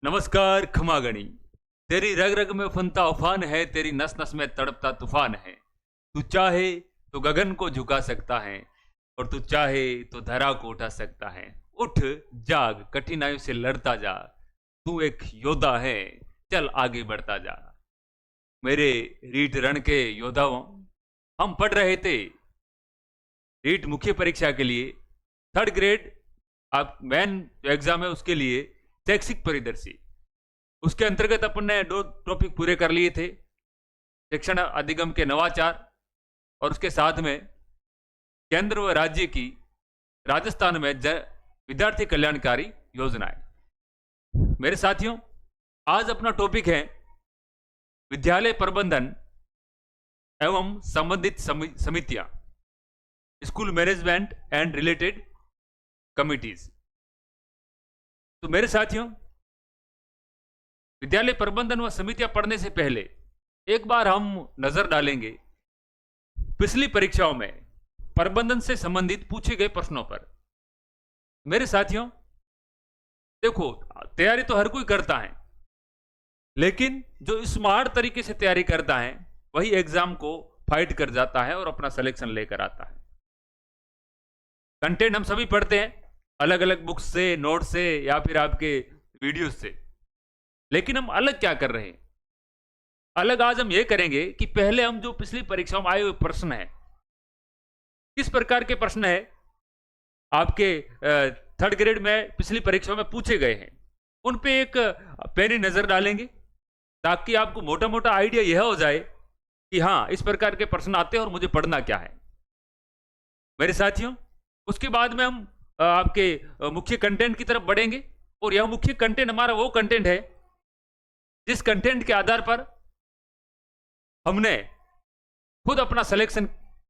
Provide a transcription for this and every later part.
नमस्कार खमागणी। तेरी रग रग में फनता उफान है, तेरी नस नस में तड़पता तूफान है। तू चाहे तो गगन को झुका सकता है और तू चाहे तो धरा को उठा सकता है। उठ, जाग, कठिनाइयों से लड़ता जा। तू एक योद्धा है, चल आगे बढ़ता जा। मेरे रीट रण के योद्धाओं, हम पढ़ रहे थे रीट मुख्य परीक्षा के लिए 3rd ग्रेड। आप मेन जो एग्जाम है उसके लिए शैक्षिक परिदर्शी, उसके अंतर्गत अपन ने 2 टॉपिक पूरे कर लिए थे, शिक्षण अधिगम के नवाचार और उसके साथ में केंद्र व राज्य की राजस्थान में विद्यार्थी कल्याणकारी योजनाएं। मेरे साथियों, आज अपना टॉपिक है विद्यालय प्रबंधन एवं संबंधित समितियां, school management and related committees. तो मेरे साथियों, विद्यालय प्रबंधन व समितियां पढ़ने से पहले एक बार हम नजर डालेंगे पिछली परीक्षाओं में प्रबंधन से संबंधित पूछे गए प्रश्नों पर। मेरे साथियों देखो, तैयारी तो हर कोई करता है, लेकिन जो स्मार्ट तरीके से तैयारी करता है वही एग्जाम को फाइट कर जाता है और अपना सिलेक्शन लेकर आता है। कंटेंट हम सभी पढ़ते हैं, अलग अलग बुक्स से, नोट से या फिर आपके वीडियोस से, लेकिन हम अलग क्या कर रहे हैं? अलग आज हम ये करेंगे कि पहले हम जो पिछली परीक्षाओं में आए हुए प्रश्न हैं, किस प्रकार के प्रश्न है आपके 3rd ग्रेड में पिछली परीक्षाओं में पूछे गए हैं, उन पे एक पैनी नजर डालेंगे, ताकि आपको मोटा मोटा आइडिया यह हो जाए कि हाँ, इस प्रकार के प्रश्न आते हैं और मुझे पढ़ना क्या है। मेरे साथियों, उसके बाद में हम आपके मुख्य कंटेंट की तरफ बढ़ेंगे, और यह मुख्य कंटेंट हमारा वो कंटेंट है जिस कंटेंट के आधार पर हमने खुद अपना सिलेक्शन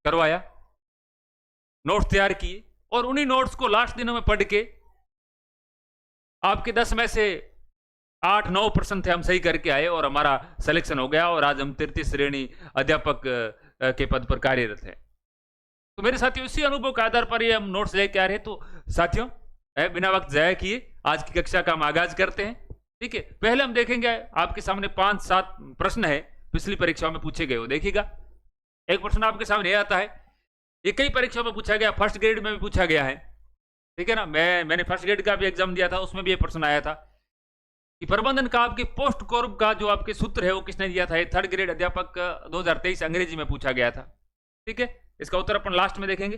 करवाया, नोट्स तैयार किए, और उन्हीं नोट्स को लास्ट दिनों में पढ़ के आपके 10 में से 8-9 प्रश्न थे हम सही करके आए और हमारा सिलेक्शन हो गया, और आज हम 33 श्रेणी अध्यापक के पद पर कार्यरत हैं। तो मेरे साथियों, इसी अनुभव के आधार पर ये हम नोट्स लेके आ रहे हैं। तो साथियों, बिना वक्त जाया किए आज की कक्षा का हम आगाज करते हैं। ठीक है, पहले हम देखेंगे, आपके सामने 5-7 प्रश्न है पिछली परीक्षाओं में पूछे गए हो। देखिएगा, एक प्रश्न आपके सामने यह आता है, ये कई परीक्षाओं में पूछा गया, 1st ग्रेड में भी पूछा गया है। ठीक है ना, मैंने 1st ग्रेड का भी एग्जाम दिया था, उसमें भी ये प्रश्न आया था कि प्रबंधन का आपके पोस्ट कोर्प का जो आपके सूत्र है वो किसने दिया था। 3rd ग्रेड अध्यापक 2023 अंग्रेजी में पूछा गया था। ठीक है, इसका उत्तर अपन लास्ट में देखेंगे,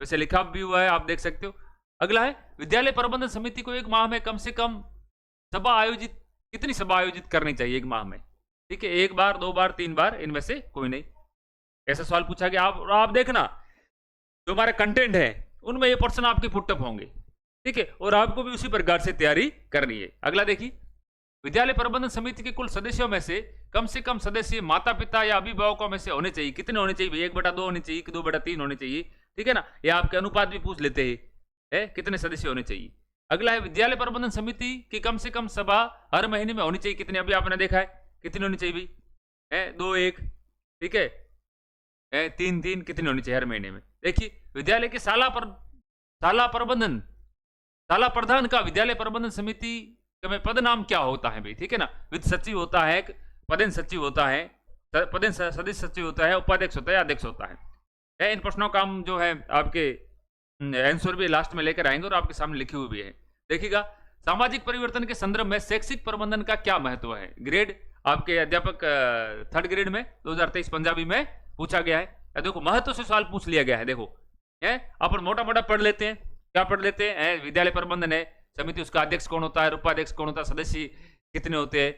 वैसे लिखा भी हुआ है, आप देख सकते हो। अगला है, विद्यालय प्रबंधन समिति को एक माह में कम से कम कितनी सभा आयोजित करनी चाहिए एक माह में? ठीक है, 1 बार, 2 बार, 3 बार, इनमें से कोई नहीं। ऐसा सवाल पूछा गया। आप देखना, जो हमारा कंटेंट है उनमें ये प्रश्न आपके पुटअप होंगे। ठीक है, और आपको भी उसी प्रकार से तैयारी करनी है। अगला देखिए, विद्यालय प्रबंधन समिति के कुल सदस्यों में से कम सदस्य माता पिता या अभिभावकों में से होने चाहिए। कितने होने चाहिए? 1/2 होने चाहिए कि 2/3 होने चाहिए? ठीक है ना, या आपके अनुपात भी पूछ लेते हैं, कितने सदस्य होने चाहिए। अगला है, विद्यालय प्रबंधन समिति की कम से कम सभा हर महीने में होनी चाहिए। कितने? अभी आपने देखा है, कितनी होनी चाहिए भाई? 2-1। ठीक है, 3-3, कितनी होनी चाहिए हर महीने में? देखिए, विद्यालय के शाला प्रधान का विद्यालय प्रबंधन समिति में पद नाम क्या होता है भाई? ठीक है ना, वित्त सचिव होता है, पदेन सचिव होता है, पदेन सदस्य सचिव होता है, उपाध्यक्ष होता है, अध्यक्ष होता है। इन प्रश्नों का हम जो है आपके आंसर भी लास्ट में लेकर आएंगे और आपके सामने लिखे हुए भी है। देखिएगा, सामाजिक परिवर्तन के संदर्भ में शैक्षिक प्रबंधन का क्या महत्व है? ग्रेड आपके अध्यापक 3rd ग्रेड में 2023 पंजाबी में पूछा गया है। देखो, महत्व से सवाल पूछ लिया गया है। देखो, अपन मोटा मोटा पढ़ लेते हैं, क्या पढ़ लेते हैं? विद्यालय प्रबंधन है समिति, उसका अध्यक्ष कौन होता है, उपाध्यक्ष कौन होता है, सदस्य कितने होते हैं।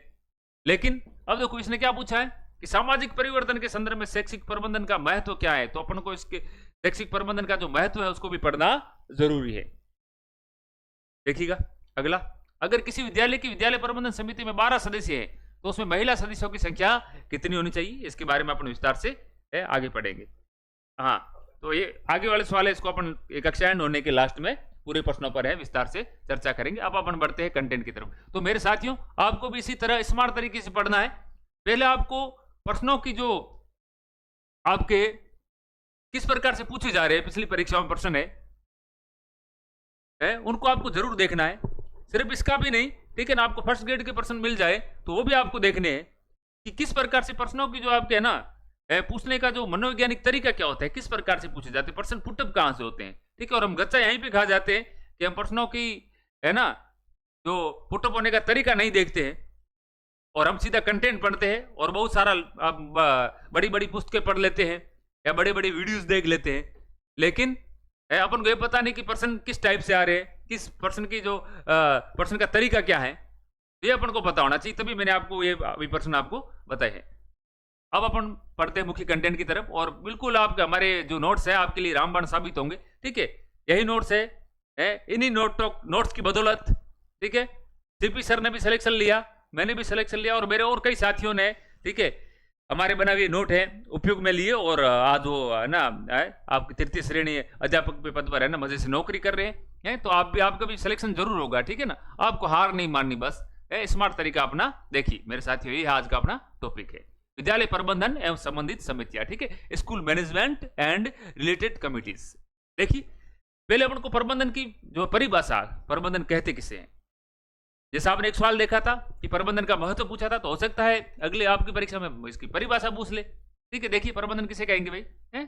लेकिन अब देखो, इसने क्या पूछा है कि सामाजिक परिवर्तन के संदर्भ में शैक्षिक प्रबंधन का महत्व क्या है। तो अपन को इसके शैक्षिक प्रबंधन का जो महत्व है उसको भी पढ़ना जरूरी है। देखिएगा, अगला, अगर किसी विद्यालय की विद्यालय प्रबंधन समिति में 12 सदस्य हैं तो उसमें महिला सदस्यों की संख्या कितनी होनी चाहिए? इसके बारे में अपन विस्तार से आगे पढ़ेंगे। हाँ, तो ये आगे वाले सवाल है, इसको अपन एक कक्षा एंड होने के लास्ट में पूरे प्रश्नों पर है विस्तार से चर्चा करेंगे। अब अपन बढ़ते हैं कंटेंट की तरफ। तो मेरे साथियों, आपको भी इसी तरह स्मार्ट तरीके से पढ़ना है। पहले आपको प्रश्नों की जो आपके किस प्रकार से पूछे जा रहे हैं पिछली परीक्षाओं में प्रश्न है, उनको आपको जरूर देखना है। सिर्फ इसका भी नहीं, ठीक है ना, आपको फर्स्ट ग्रेड के प्रश्न मिल जाए तो वो भी आपको देखने हैं कि किस प्रकार से प्रश्नों की जो आपके है ना पूछने का जो मनोवैज्ञानिक तरीका क्या होता है, किस प्रकार से पूछे जाते हैं, प्रश्न पुटअप कहां से होते हैं, ठीक है। और हम गच्चा यहीं पे खा जाते हैं कि हम प्रश्नों की है ना जो पुटअप होने का तरीका नहीं देखते हैं और हम सीधा कंटेंट पढ़ते हैं और बहुत सारा बड़ी बड़ी पुस्तकें पढ़ लेते हैं या बड़े बड़े वीडियोस देख लेते हैं, लेकिन अपन को ये पता नहीं कि प्रश्न किस टाइप से आ रहे हैं, किस प्रश्न की जो प्रश्न का तरीका क्या है, ये अपन को पता होना चाहिए। तभी मैंने आपको ये प्रश्न आपको बताए हैं। अब अपन पढ़ते हैं मुख्य कंटेंट की तरफ, और बिल्कुल आपके हमारे जो नोट्स है आपके लिए रामबाण साबित होंगे, ठीक है। यही नोट्स है इन्हीं नोट्स की बदौलत, ठीक है, सीपी सर ने भी सिलेक्शन लिया, मैंने भी सिलेक्शन लिया और मेरे और कई साथियों ने, ठीक है, हमारे बना हुए नोट है उपयोग में लिए और आज वो है ना आपकी तृतीय श्रेणी अध्यापक के पद पर है ना मजे से नौकरी कर रहे हैं। तो आप भी, आपका भी सिलेक्शन जरूर होगा, ठीक है ना। आपको हार नहीं माननी, बस स्मार्ट तरीका अपना देखिए मेरे साथियों। यही आज का अपना टॉपिक है, विद्यालय प्रबंधन एवं संबंधित समितियां, ठीक है, school management and related committees. देखिए पहले अपन को प्रबंधन की जो परिभाषा, प्रबंधन कहते किसे हैं, जैसा आपने एक सवाल देखा था कि प्रबंधन का महत्व पूछा था, तो हो सकता है अगले आपकी परीक्षा में इसकी परिभाषा पूछ ले, ठीक है। देखिए प्रबंधन किसे कहेंगे भाई, हैं?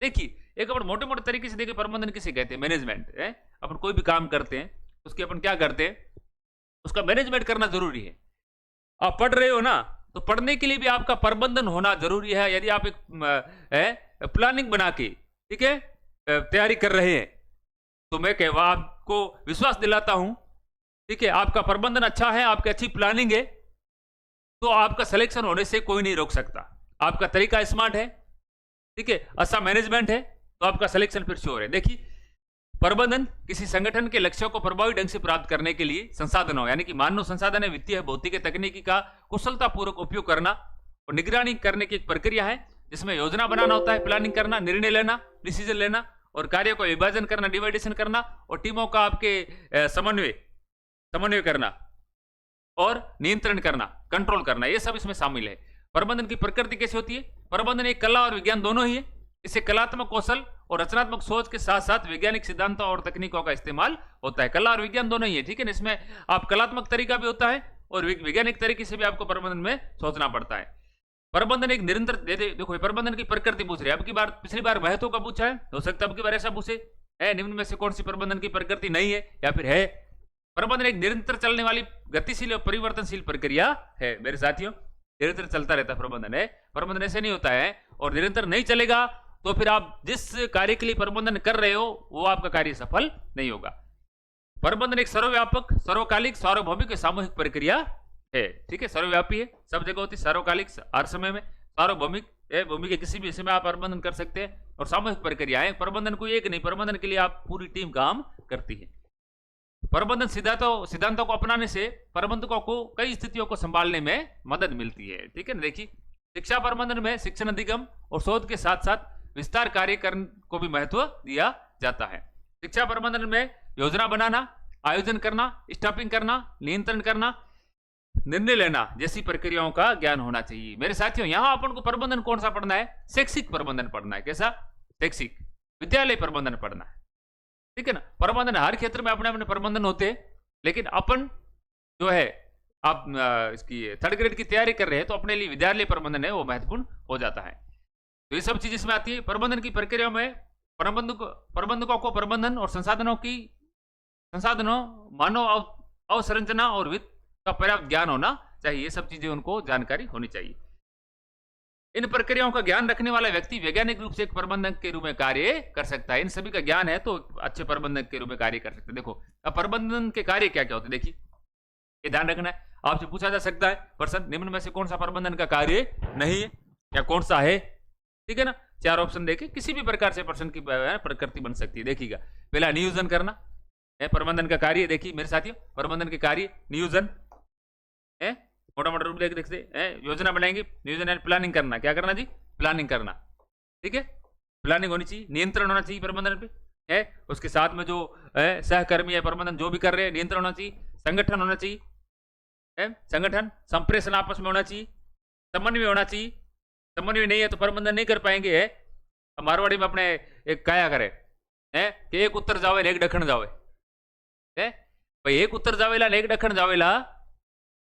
देखिए एक अपन मोटे मोटे तरीके से देखिए प्रबंधन किसे कहते हैं, मैनेजमेंट है। अपन कोई भी काम करते हैं उसके अपन क्या करते हैं, उसका मैनेजमेंट करना जरूरी है। आप पढ़ रहे हो ना, तो पढ़ने के लिए भी आपका प्रबंधन होना जरूरी है। यदि आप एक प्लानिंग बना के, ठीक है, तैयारी कर रहे हैं, तो मैं कहवा आपको विश्वास दिलाता हूं, ठीक है, आपका प्रबंधन अच्छा है, आपकी अच्छी प्लानिंग है, तो आपका सिलेक्शन होने से कोई नहीं रोक सकता। आपका तरीका स्मार्ट है, ठीक है, अच्छा मैनेजमेंट है, तो आपका सिलेक्शन फिर श्योर है। देखिए प्रबंधन किसी संगठन के लक्ष्यों को प्रभावी ढंग से प्राप्त करने के लिए संसाधनों यानी कि मानव संसाधन है, वित्तीय, भौतिक, तकनीकी का कुशलतापूर्वक उपयोग करना और निगरानी करने की एक प्रक्रिया है, जिसमें योजना बनाना होता है, प्लानिंग करना, निर्णय लेना, डिसीजन लेना और कार्य को विभाजन करना, डिवाइडेशन करना और टीमों का आपके समन्वय करना और नियंत्रण करना, कंट्रोल करना, ये सब इसमें शामिल है। प्रबंधन की प्रकृति कैसी होती है, प्रबंधन एक कला और विज्ञान दोनों ही है। इससे कलात्मक कौशल और रचनात्मक सोच के साथ साथ वैज्ञानिक सिद्धांतों और तकनीकों का इस्तेमाल होता है। कला और विज्ञान दोनों ही है, ठीक है ना। इसमें आप कलात्मक तरीका भी होता है और वैज्ञानिक तरीके से भी आपको प्रबंधन में सोचना पड़ता है। प्रबंधन एक निरंतर, देखो प्रबंधन की प्रकृति पूछ रहे हैं, अब की बार पिछली बार महत्व का पूछा है, हो सकता है अब की बार ऐसा पूछे है निम्न में से कौन सी प्रबंधन की प्रकृति नहीं है या फिर है। प्रबंधन एक निरंतर चलने वाली गतिशील और परिवर्तनशील प्रक्रिया है मेरे साथियों, निरंतर चलता रहता प्रबंधन है। प्रबंधन ऐसे नहीं होता है और निरंतर नहीं चलेगा तो फिर आप जिस कार्य के लिए प्रबंधन कर रहे हो वो आपका कार्य सफल नहीं होगा। प्रबंधन एक सर्वव्यापक, सर्वकालिक, सार्वभौमिक सामूहिक प्रक्रिया है, ठीक है, सर्वव्यापी है, सब जगह होती है, सार्वकालिक हर समय में, सार्वभौमिक भूमि के किसी भी समय आप प्रबंधन कर सकते हैं और सामूहिक प्रक्रिया है। प्रबंधन को एक नहीं, प्रबंधन के लिए आप पूरी टीम काम करती है। प्रबंधन सिद्धांतों को अपनाने से प्रबंधकों को कई स्थितियों को संभालने में मदद मिलती है, ठीक है ना। देखिए शिक्षा प्रबंधन में शिक्षण अधिगम और शोध के साथ साथ विस्तार कार्य को भी महत्व दिया जाता है। शिक्षा प्रबंधन में योजना बनाना, आयोजन करना, स्टाफिंग करना, नियंत्रण करना, निर्णय लेना जैसी प्रक्रियाओं का ज्ञान होना चाहिए। मेरे साथियों यहाँ अपन को प्रबंधन कौन सा पढ़ना है, शैक्षिक प्रबंधन पढ़ना है। कैसा, शैक्षिक विद्यालय प्रबंधन पढ़ना है, ठीक है ना। प्रबंधन हर क्षेत्र में अपने अपने प्रबंधन होते हैं, लेकिन अपन जो है आप इसकी थर्ड ग्रेड की तैयारी कर रहे हैं तो अपने लिए विद्यालय प्रबंधन है वो महत्वपूर्ण हो जाता है। तो ये सब चीज इसमें आती है। प्रबंधन की प्रक्रिया में प्रबंधकों को प्रबंधन और संसाधनों मानव अवसंरचना और वित्त का पर्याप्त ज्ञान होना चाहिए। ये सब चीजें उनको जानकारी होनी चाहिए। इन प्रक्रियाओं का ज्ञान रखने वाला व्यक्ति वैज्ञानिक रूप से एक प्रबंधक के रूप में कार्य कर सकता है। इन सभी का ज्ञान है तो अच्छे प्रबंधक के रूप में कार्य कर सकते हैं। देखो अब प्रबंधन के कार्य क्या क्या होते हैं, देखिए ये ध्यान रखना है। आपसे पूछा जा सकता है प्रश्न, निम्न में से कौन सा प्रबंधन का कार्य नहीं है या कौन सा है, ठीक है ना। 4 ऑप्शन देखे, किसी भी प्रकार से प्रश्न की प्रकृति बन सकती है। देखिएगा पहला नियोजन करना है प्रबंधन का कार्य। देखिए मेरे साथियों प्रबंधन के कार्य नियोजन है, मोटा मोटा रूप देखते हैं, योजना बनाएंगे, नियोजन एंड प्लानिंग करना। क्या करना जी, प्लानिंग करना, ठीक है, प्लानिंग होनी चाहिए, नियंत्रण होना चाहिए प्रबंधन पे है। उसके साथ में जो सहकर्मी है प्रबंधन जो भी कर रहे हैं नियंत्रण होना चाहिए, संगठन होना चाहिए है, संगठन संप्रेषण आपस में होना चाहिए, समन्वय होना चाहिए। समन्वय नहीं है तो प्रबंधन नहीं कर पाएंगे है। मारवाड़ी में अपने एक काया करे है कि एक उत्तर जावे एक दक्षिण जावे है। भाई एक उत्तर जावेला ने एक दक्षिण जावेला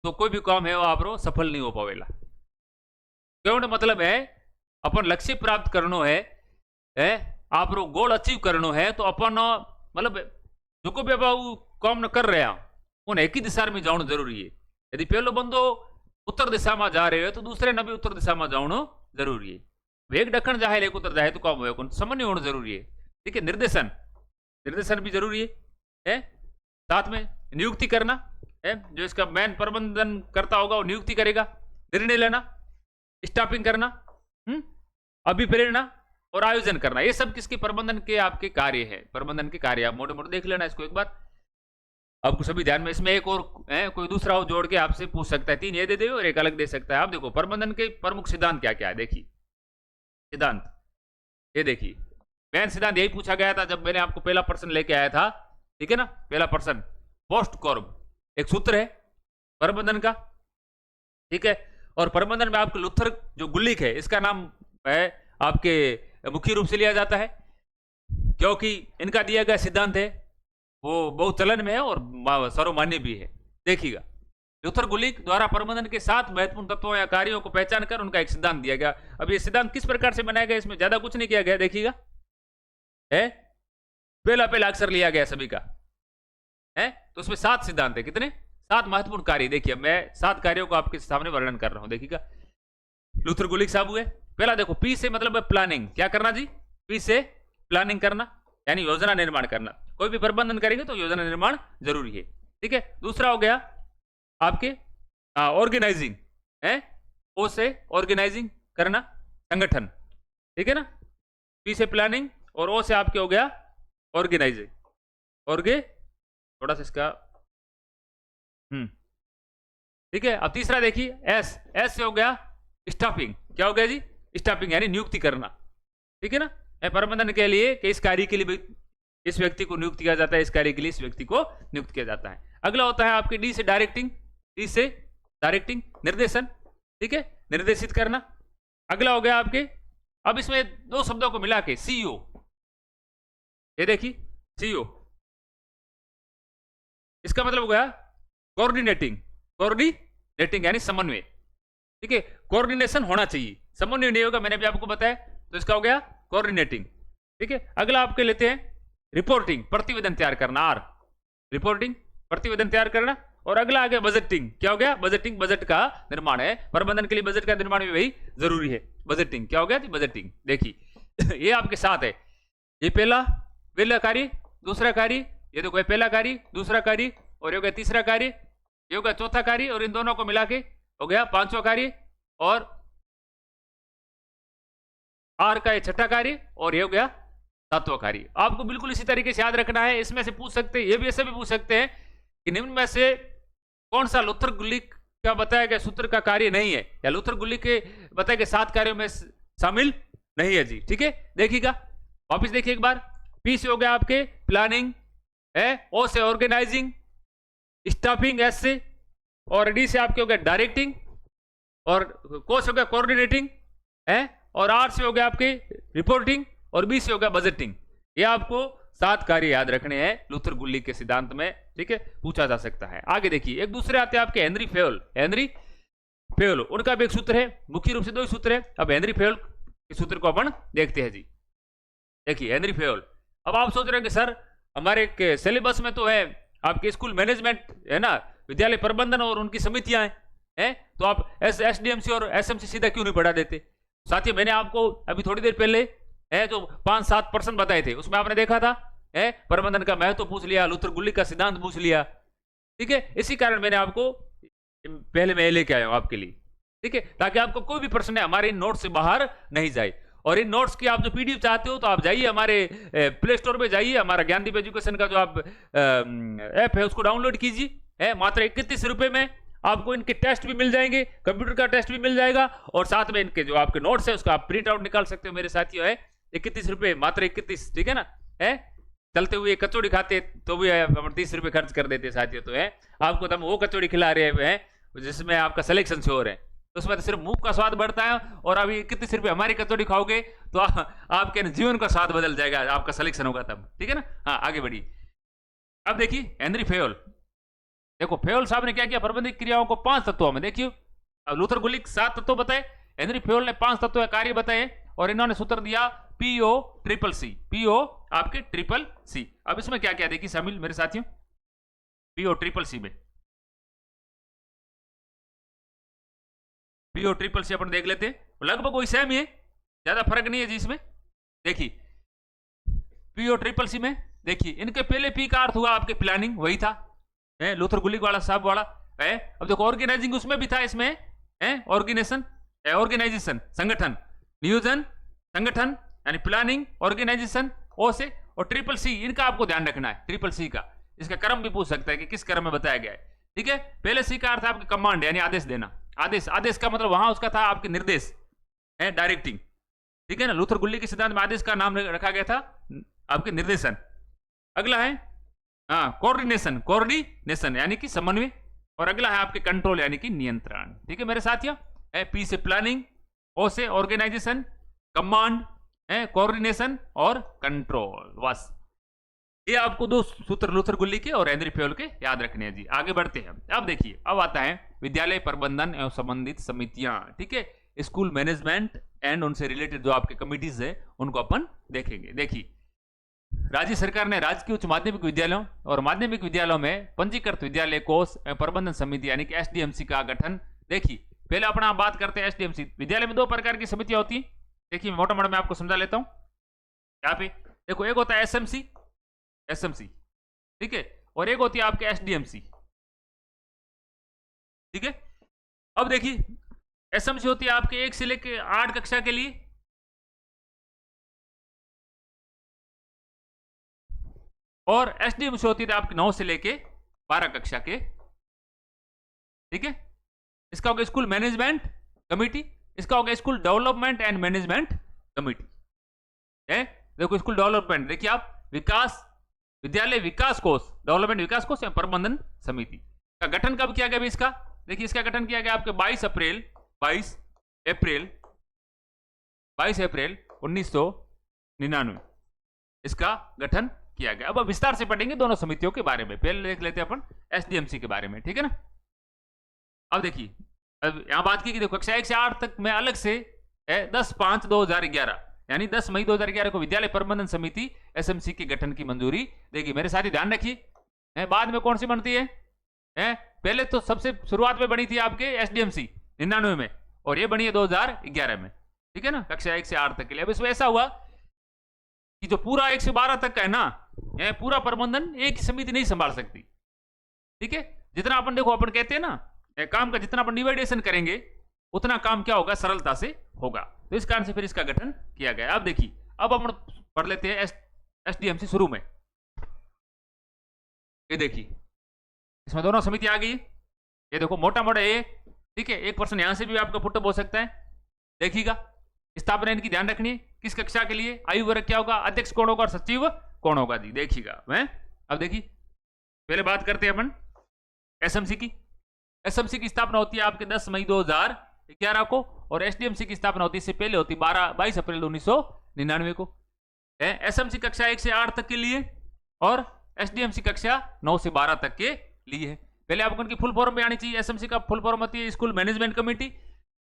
तो कोई भी काम है वो आप सफल नहीं हो पावेला। क्यों मतलब है अपन लक्ष्य प्राप्त करनो है आप गोल अचीव करनो है तो अपन मतलब जो को भी काम न कर रहा उन्हें एक ही दिशा में जाना जरूरी है। यदि पहलो बंदो उत्तर दिशा में जा रहे हो तो दूसरे ने भी उत्तर दिशा में जाना जरूरी है। एक दक्षिण जाए एक उत्तर जाए तो काम हो समन्वय होना जरूरी है। ठीक है, निर्देशन निर्देशन भी जरूरी है। साथ में नियुक्ति करना है, जो इसका मैन प्रबंधन करता होगा वो नियुक्ति करेगा। निर्णय लेना, स्टाफिंग करना, अभिप्रेरणा और आयोजन करना, ये सब किसके प्रबंधन के आपके कार्य है। प्रबंधन के कार्य आप मोटे मोटे देख लेना इसको एक बार, आपको सभी ध्यान में। इसमें एक और कोई दूसरा हो जोड़ के आपसे पूछ सकता है, 3 ये दे दे और एक अलग दे सकता है। आप देखो प्रबंधन के प्रमुख सिद्धांत क्या क्या है, देखिए सिद्धांत ये देखिए। मेन सिद्धांत यही पूछा गया था जब मैंने आपको पहला प्रश्न लेके आया था, ठीक है ना। पहला प्रश्न पोस्ट कॉर्ब एक सूत्र है प्रबंधन का, ठीक है। और प्रबंधन में आपके लुथर जो गुल्लिक है इसका नाम है आपके मुख्य रूप से लिया जाता है, क्योंकि इनका दिया गया सिद्धांत है वो बहुत चलन में है और सर्वमान्य भी है। देखिएगा, लुथर गुलिक द्वारा प्रबंधन के 7 महत्वपूर्ण तत्वों या कार्यों को पहचान कर उनका एक सिद्धांत दिया गया। अब ये सिद्धांत किस प्रकार से बनाया गया, इसमें ज्यादा कुछ नहीं किया गया। देखिएगा, है पहला अक्षर लिया गया सभी का, है तो उसमें 7 सिद्धांत है। कितने? 7 महत्वपूर्ण कार्य। देखिए मैं 7 कार्यों को आपके सामने वर्णन कर रहा हूं। देखिएगा, लुथर गुलिक साहब हुए। पहला देखो, पी से मतलब है प्लानिंग। क्या करना जी? पी से प्लानिंग करना, यानी योजना निर्माण करना। कोई भी प्रबंधन करेंगे तो योजना निर्माण जरूरी है, ठीक है। दूसरा हो गया आपके ऑर्गेनाइजिंग, है ओ से ऑर्गेनाइजिंग करना, संगठन, ठीक है ना। पी से प्लानिंग और ओ से आपके हो गया ऑर्गेनाइजिंग। थोड़ा सा इसका ठीक है। अब तीसरा देखिए एस से हो गया स्टाफिंग। क्या हो गया जी? स्टाफिंग यानी नियुक्ति करना, ठीक है ना। प्रबंधन के लिए कि इस कार्य के लिए इस व्यक्ति को नियुक्त किया जाता है, इस कार्य के लिए इस व्यक्ति को नियुक्त किया जाता है। अगला होता है आपके डी से डायरेक्टिंग। डी से डायरेक्टिंग निर्देशन, ठीक है, निर्देशित करना। अगला हो गया आपके, अब इसमें 2 शब्दों को मिला के सीईओ। ये देखिए सीईओ, इसका मतलब हो गया कोऑर्डिनेटिंग यानी समन्वय, ठीक है। कोऑर्डिनेशन होना चाहिए, समन्वय नहीं होगा, मैंने भी आपको बताया, तो इसका हो गया कोऑर्डिनेटिंग, ठीक है। अगला आपके लेते हैं रिपोर्टिंग, प्रतिवेदन तैयार करना। आर रिपोर्टिंग, प्रतिवेदन तैयार करना। और अगला आ गया बजटिंग। क्या हो गया? बजटिंग, बजट का निर्माण है। प्रबंधन के लिए बजट का निर्माण भी वही जरूरी है। बजटिंग क्या हो गया? बजटिंग। देखिए ये आपके साथ है, ये पहला कार्य, दूसरा कार्य, ये देखो पहला कार्य, दूसरा कार्य, और ये हो गया तीसरा कार्य, ये हो गया चौथा कार्य, और इन दोनों को मिला के हो गया 5वां कार्य, और आर का ये 6ठा कार्य, और ये हो गया 7वां कार्य। आपको बिल्कुल इसी तरीके से याद रखना है। इसमें से पूछ सकते हैं, ये भी ऐसे भी पूछ सकते हैं कि निम्न में से कौन सा लुथर गुलिक का बताया गया सूत्र का कार्य नहीं है, या लुथर गुलिक के बताए गए 7 कार्यों में शामिल नहीं है जी, ठीक है। देखिएगा, वापिस देखिए एक बार। पी से हो गया आपके प्लानिंग, है ओ से ऑर्गेनाइजिंग, स्टाफिंग एस से, और डी से आपके हो गया डायरेक्टिंग, और को से हो गया कोऑर्डिनेटिंग, है, और आर से हो गया आपके रिपोर्टिंग, और बी से हो गया बजटिंग। ये आपको 7 कार्य याद रखने हैं लुथर गुलिक के सिद्धांत में, ठीक है, पूछा जा सकता है। आगे देखिए, एक दूसरे आते हैं आपके हेनरी फेयोल, उनका भी एक सूत्र है। मुख्य रूप से 2 ही सूत्र है। अब हेनरी फेयोल के सूत्र को अपन देखते हैं जी। देखिए हेनरी फेयोल, अब आप सोच रहे हैं कि सर हमारे सिलेबस में तो है आपके स्कूल मैनेजमेंट, है ना, विद्यालय प्रबंधन और उनकी समितियां हैं, तो आप एसडीएमसी और एसएमसी सीधा क्यों नहीं पढ़ा देते? साथियों, मैंने आपको अभी थोड़ी देर पहले जो 5-7% बताए थे, उसमें आपने देखा था प्रबंधन का महत्व पूछ लिया, लुथर गुलिक का सिद्धांत पूछ लिया, ठीक है। इसी कारण मैंने आपको पहले मैं लेके आया हूं आपके लिए, ठीक है, ताकि आपको कोई भी प्रश्न है हमारे इन नोट्स से बाहर नहीं जाए। और इन नोट्स की आप जो पीडीएफ चाहते हो तो आप जाइए हमारे प्ले स्टोर पे जाइए, हमारा ज्ञानदीप एजुकेशन का जो आप ऐप है उसको डाउनलोड कीजिए। मात्र 31 रुपए में आपको इनके टेस्ट भी मिल जाएंगे, कंप्यूटर का टेस्ट भी मिल जाएगा, और साथ में इनके जो आपके नोट्स है उसका आप प्रिंट आउट निकाल सकते हो मेरे साथियों। है 31 रुपए, मात्र 31, ठीक है ना। है चलते हुए कचौड़ी खाते तो भी 30 रुपए खर्च कर देते साथियों। तो है आपको तो हम वो कचौड़ी खिला रहे हैं जिसमें आपका सिलेक्शन श्योर है, तो उसमें तो सिर्फ मुंह का स्वाद बढ़ता है, और अभी 31 रुपए हमारी कचौड़ी खाओगे तो आपके जीवन का स्वाद बदल जाएगा, आपका सिलेक्शन होगा तब, ठीक है ना। हाँ आगे बढ़िए। अब देखिए हेनरी फेयोल, देखो फेयोल साहब ने क्या किया, प्रबंधित क्रियाओं को 5 तत्वों में, देखिए अब लूथर गुलिक 7 तत्व बताए, हेनरी फेयोल ने 5 तत्व कार्य बताए और इन्होंने सूत्र दिया पीओ ट्रिपल सी, पीओ आपके ट्रिपल सी। अब इसमें क्या क्या देखिए शामिल मेरे साथियों, पीओ ट्रिपल सी में, पीओ ट्रिपल सी अपन देख लेते हैं, लगभग वही सेम ही है, ज्यादा फर्क नहीं है जी इसमें। देखिए पीओ ट्रिपल सी में देखिए इनके पहले पी का अर्थ हुआ आपके प्लानिंग, वही था लूथर गुलिक वाला साहब वाला है। अब देखो ऑर्गेनाइजिंग उसमें भी था, इसमें ऑर्गेनाइजेशन, ऑर्गेनाइजेशन संगठन, नियोजन संगठन यानी प्लानिंग ऑर्गेनाइजेशन ओ से, और ट्रिपल सी इनका आपको ध्यान रखना है, ट्रिपल सी का इसका क्रम भी पूछ सकता है कि किस क्रम में बताया गया है, ठीक है। पहले सी का अर्थ आपके कमांड यानी आदेश देना, आदेश, आदेश का मतलब वहां उसका था आपके निर्देश है, डायरेक्टिंग, ठीक है ना। लूथर गुलिक के सिद्धांत में आदेश का नाम रखा गया था आपके निर्देशन। अगला है कोऑर्डिनेशन, कोऑर्डिनेशन यानी कि समन्वय, और अगला है आपके कंट्रोल यानी कि नियंत्रण, ठीक है मेरे साथियों। पी से प्लानिंग, ओ से ऑर्गेनाइजेशन, कमांड, कोऑर्डिनेशन और कंट्रोल, बस ये आपको 2 सूत्र लूथर गुलिक के और हेनरी फेयोल के याद रखने हैं जी। आगे बढ़ते हैं, अब देखिए अब आता है विद्यालय प्रबंधन एवं संबंधित समितियां, ठीक है, स्कूल मैनेजमेंट एंड उनसे रिलेटेड जो आपके कमिटीज है उनको अपन देखेंगे। देखिए राज्य सरकार ने राजकीय उच्च माध्यमिक विद्यालयों और माध्यमिक विद्यालयों में पंजीकृत विद्यालय कोष एवं प्रबंधन समिति यानी कि एसडीएमसी का गठन। देखिए पहले अपना बात करते हैं एसडीएमसी। विद्यालय में 2 प्रकार की समितियां होती हैं, देखिए मोटा मोटा मैं आपको समझा लेता हूं। यहाँ पे देखो एक होता है एसएमसी, एसएमसी ठीक है, और एक होती है आपके एसडीएमसी, ठीक है। अब देखिए एसएमसी होती है आपके 1 से लेकर 8 कक्षा के लिए, और एसडीएमसी होती है आपके 9 से लेके 12 कक्षा के, ठीक है। इसका होगा स्कूल मैनेजमेंट कमिटी, इसका होगा school development and management committee है। देखो स्कूल डेवलपमेंट देखिए आप, विकास विद्यालय विकास कोष, डेवलपमेंट विकास कोष या प्रबंधन समिति का गठन कब किया गया? इसका देखिए इसका गठन किया गया आपके 22 अप्रैल 1999 इसका गठन किया गया। अब विस्तार से पढ़ेंगे दोनों समितियों के बारे में, पहले देख लेते हैं अपन एसडीएमसी के बारे में, ठीक है ना। अब देखिए अब यहां बात की कि देखो कक्षा 1 से 8 तक में अलग से 10/5/2011 यानी 10 मई 2011 को विद्यालय प्रबंधन समिति एसएमसी के गठन की मंजूरी। देखिए मेरे साथ ही ध्यान रखिए, बाद में कौन सी बनती है? पहले तो सबसे शुरुआत में बनी थी आपके एसडीएमसी 99 में, और ये बनी है 2011 में, ठीक है ना, कक्षा 1 से 8 तक के लिए। अब इसमें ऐसा हुआ कि जो पूरा 1 से 12 तक का है ना, पूरा प्रबंधन एक ही समिति नहीं संभाल सकती, ठीक है। जितना अपन देखो अपन कहते हैं ना काम का जितना अपन डिवाइडेशन करेंगे उतना काम क्या होगा, सरलता से होगा। तो इस कारण से फिर इसका गठन किया गया। अब देखिए अब अपन पढ़ लेते हैं एसडीएमसी शुरू में। ये देखिए इसमें दोनों समिति आ गई, ये देखो मोटा मोटा ये, ठीक है। 1% यहां से भी आपका पुटअप हो सकता है, देखिएगा। स्थापना इनकी ध्यान रखनी है, किस कक्षा के लिए, आयु वर्ग क्या होगा, अध्यक्ष कौन होगा और सचिव कौन होगा जी, देखिएगा। अब देखिए पहले बात करते हैं अपन एसएमसी की। एसएमसी की स्थापना होती है आपके 10 मई 2011 को, और एसडीएमसी की स्थापना होती है इससे पहले होती 22 अप्रैल 1999 को। एसएमसी कक्षा 1 से 8 तक के लिए और एसडीएमसी कक्षा 9 से 12 तक के लिए है। पहले आपको उनकी फुल फॉर्म में आनी चाहिए। एसएमसी का फुल फॉर्म होती है स्कूल मैनेजमेंट कमेटी,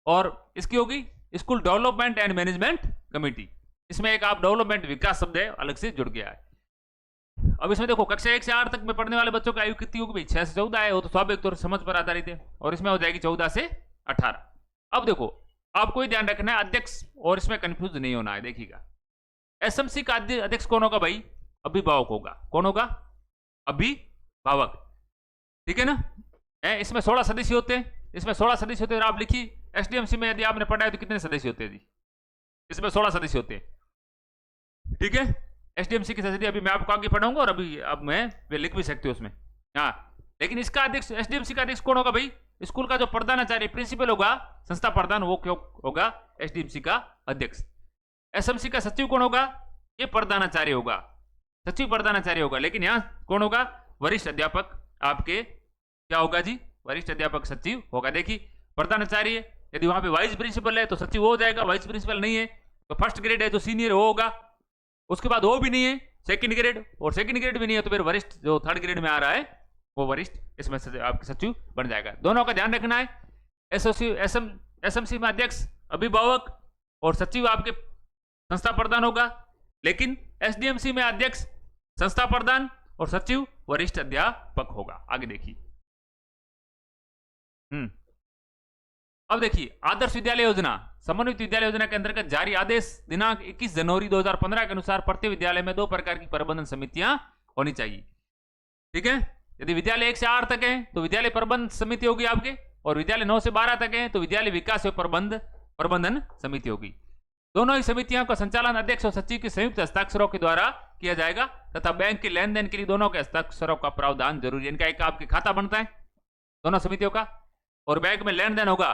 और इसकी होगी school development and management committee. इसमें एक आप डेवलपमेंट विकास शब्द है अलग से जुड़ गया है। अब इसमें देखो कक्षा 1 से 8 तक में पढ़ने वाले बच्चों की आयु कितनी होगी? 6 से 14 है, वो तो स्वाभाविक तौर से समझ पर आधारित है, और इसमें हो जाएगी 14 से 18। अब देखो आपको ही ध्यान रखना है अध्यक्ष, और इसमें कंफ्यूज नहीं होना है। देखिएगा एसएमसी का अध्यक्ष कौन होगा भाई? अभिभावक होगा। कौन होगा? अभिभावक, ठीक है ना। इसमें 16 सदस्य होते हैं, इसमें 16 सदस्य होते हैं। आप लिखिए एसडीएमसी में यदि आपने पढ़ा है तो कितने सदस्य होते हैं जी? इसमें 16 सदस्य होते हैं, ठीक है। एसडीएमसी की सदस्य अभी मैं आपको आगे पढ़ाऊंगा, और अभी अब मैं लिख भी सकते हो उसमें, हाँ। लेकिन इसका अध्यक्ष एसडीएमसी का अध्यक्ष कौन होगा भाई? स्कूल का जो प्रधानाचार्य प्रिंसिपल होगा, संस्था प्रधान, वो क्यों होगा एसडीएमसी का अध्यक्ष। एसएमसी का सचिव कौन होगा? ये प्रधानाचार्य होगा, सचिव प्रधानाचार्य होगा। लेकिन यहाँ कौन होगा? वरिष्ठ अध्यापक आपके क्या होगा जी? वरिष्ठ अध्यापक सचिव होगा। देखिए प्रधानाचार्य यदि वहां पे वाइस प्रिंसिपल है तो सचिव हो जाएगा, वाइस प्रिंसिपल नहीं है तो फर्स्ट ग्रेड है जो सीनियर वो होगा, उसके बाद वो भी नहीं है सेकंड ग्रेड, और सेकंड ग्रेड भी नहीं है तो फिर वरिष्ठ जो थर्ड ग्रेड में आ रहा है वो वरिष्ठ इसमें आपके सचिव बन जाएगा। दोनों का ध्यान रखना है। एसएमसी में अध्यक्ष अभिभावक और सचिव आपके संस्था प्रधान होगा, लेकिन एसडीएमसी में अध्यक्ष संस्था प्रधान और सचिव वरिष्ठ अध्यापक होगा। आगे देखिए। अब देखिए, आदर्श विद्यालय योजना, समन्वित विद्यालय योजना के अंतर्गत जारी आदेश दिनांक 21 जनवरी 2015 के अनुसार प्रत्येक विद्यालय में 2 प्रकार की प्रबंधन समितियां होनी चाहिए। ठीक है, यदि विद्यालय 1 से 8 तक है तो विद्यालय प्रबंधन समिति होगी आपके, और विद्यालय 9 से 12 तक है तो विद्यालय विकास एवं प्रबंधन समिति होगी। दोनों ही समितियों का संचालन अध्यक्ष और सचिव के संयुक्त हस्ताक्षरों के द्वारा किया जाएगा तथा बैंक के लेन देन के लिए दोनों के हस्ताक्षरों का प्रावधान जरूरी है। इनका एक आपके खाता बनता है दोनों समितियों का, और बैंक में लेन देन होगा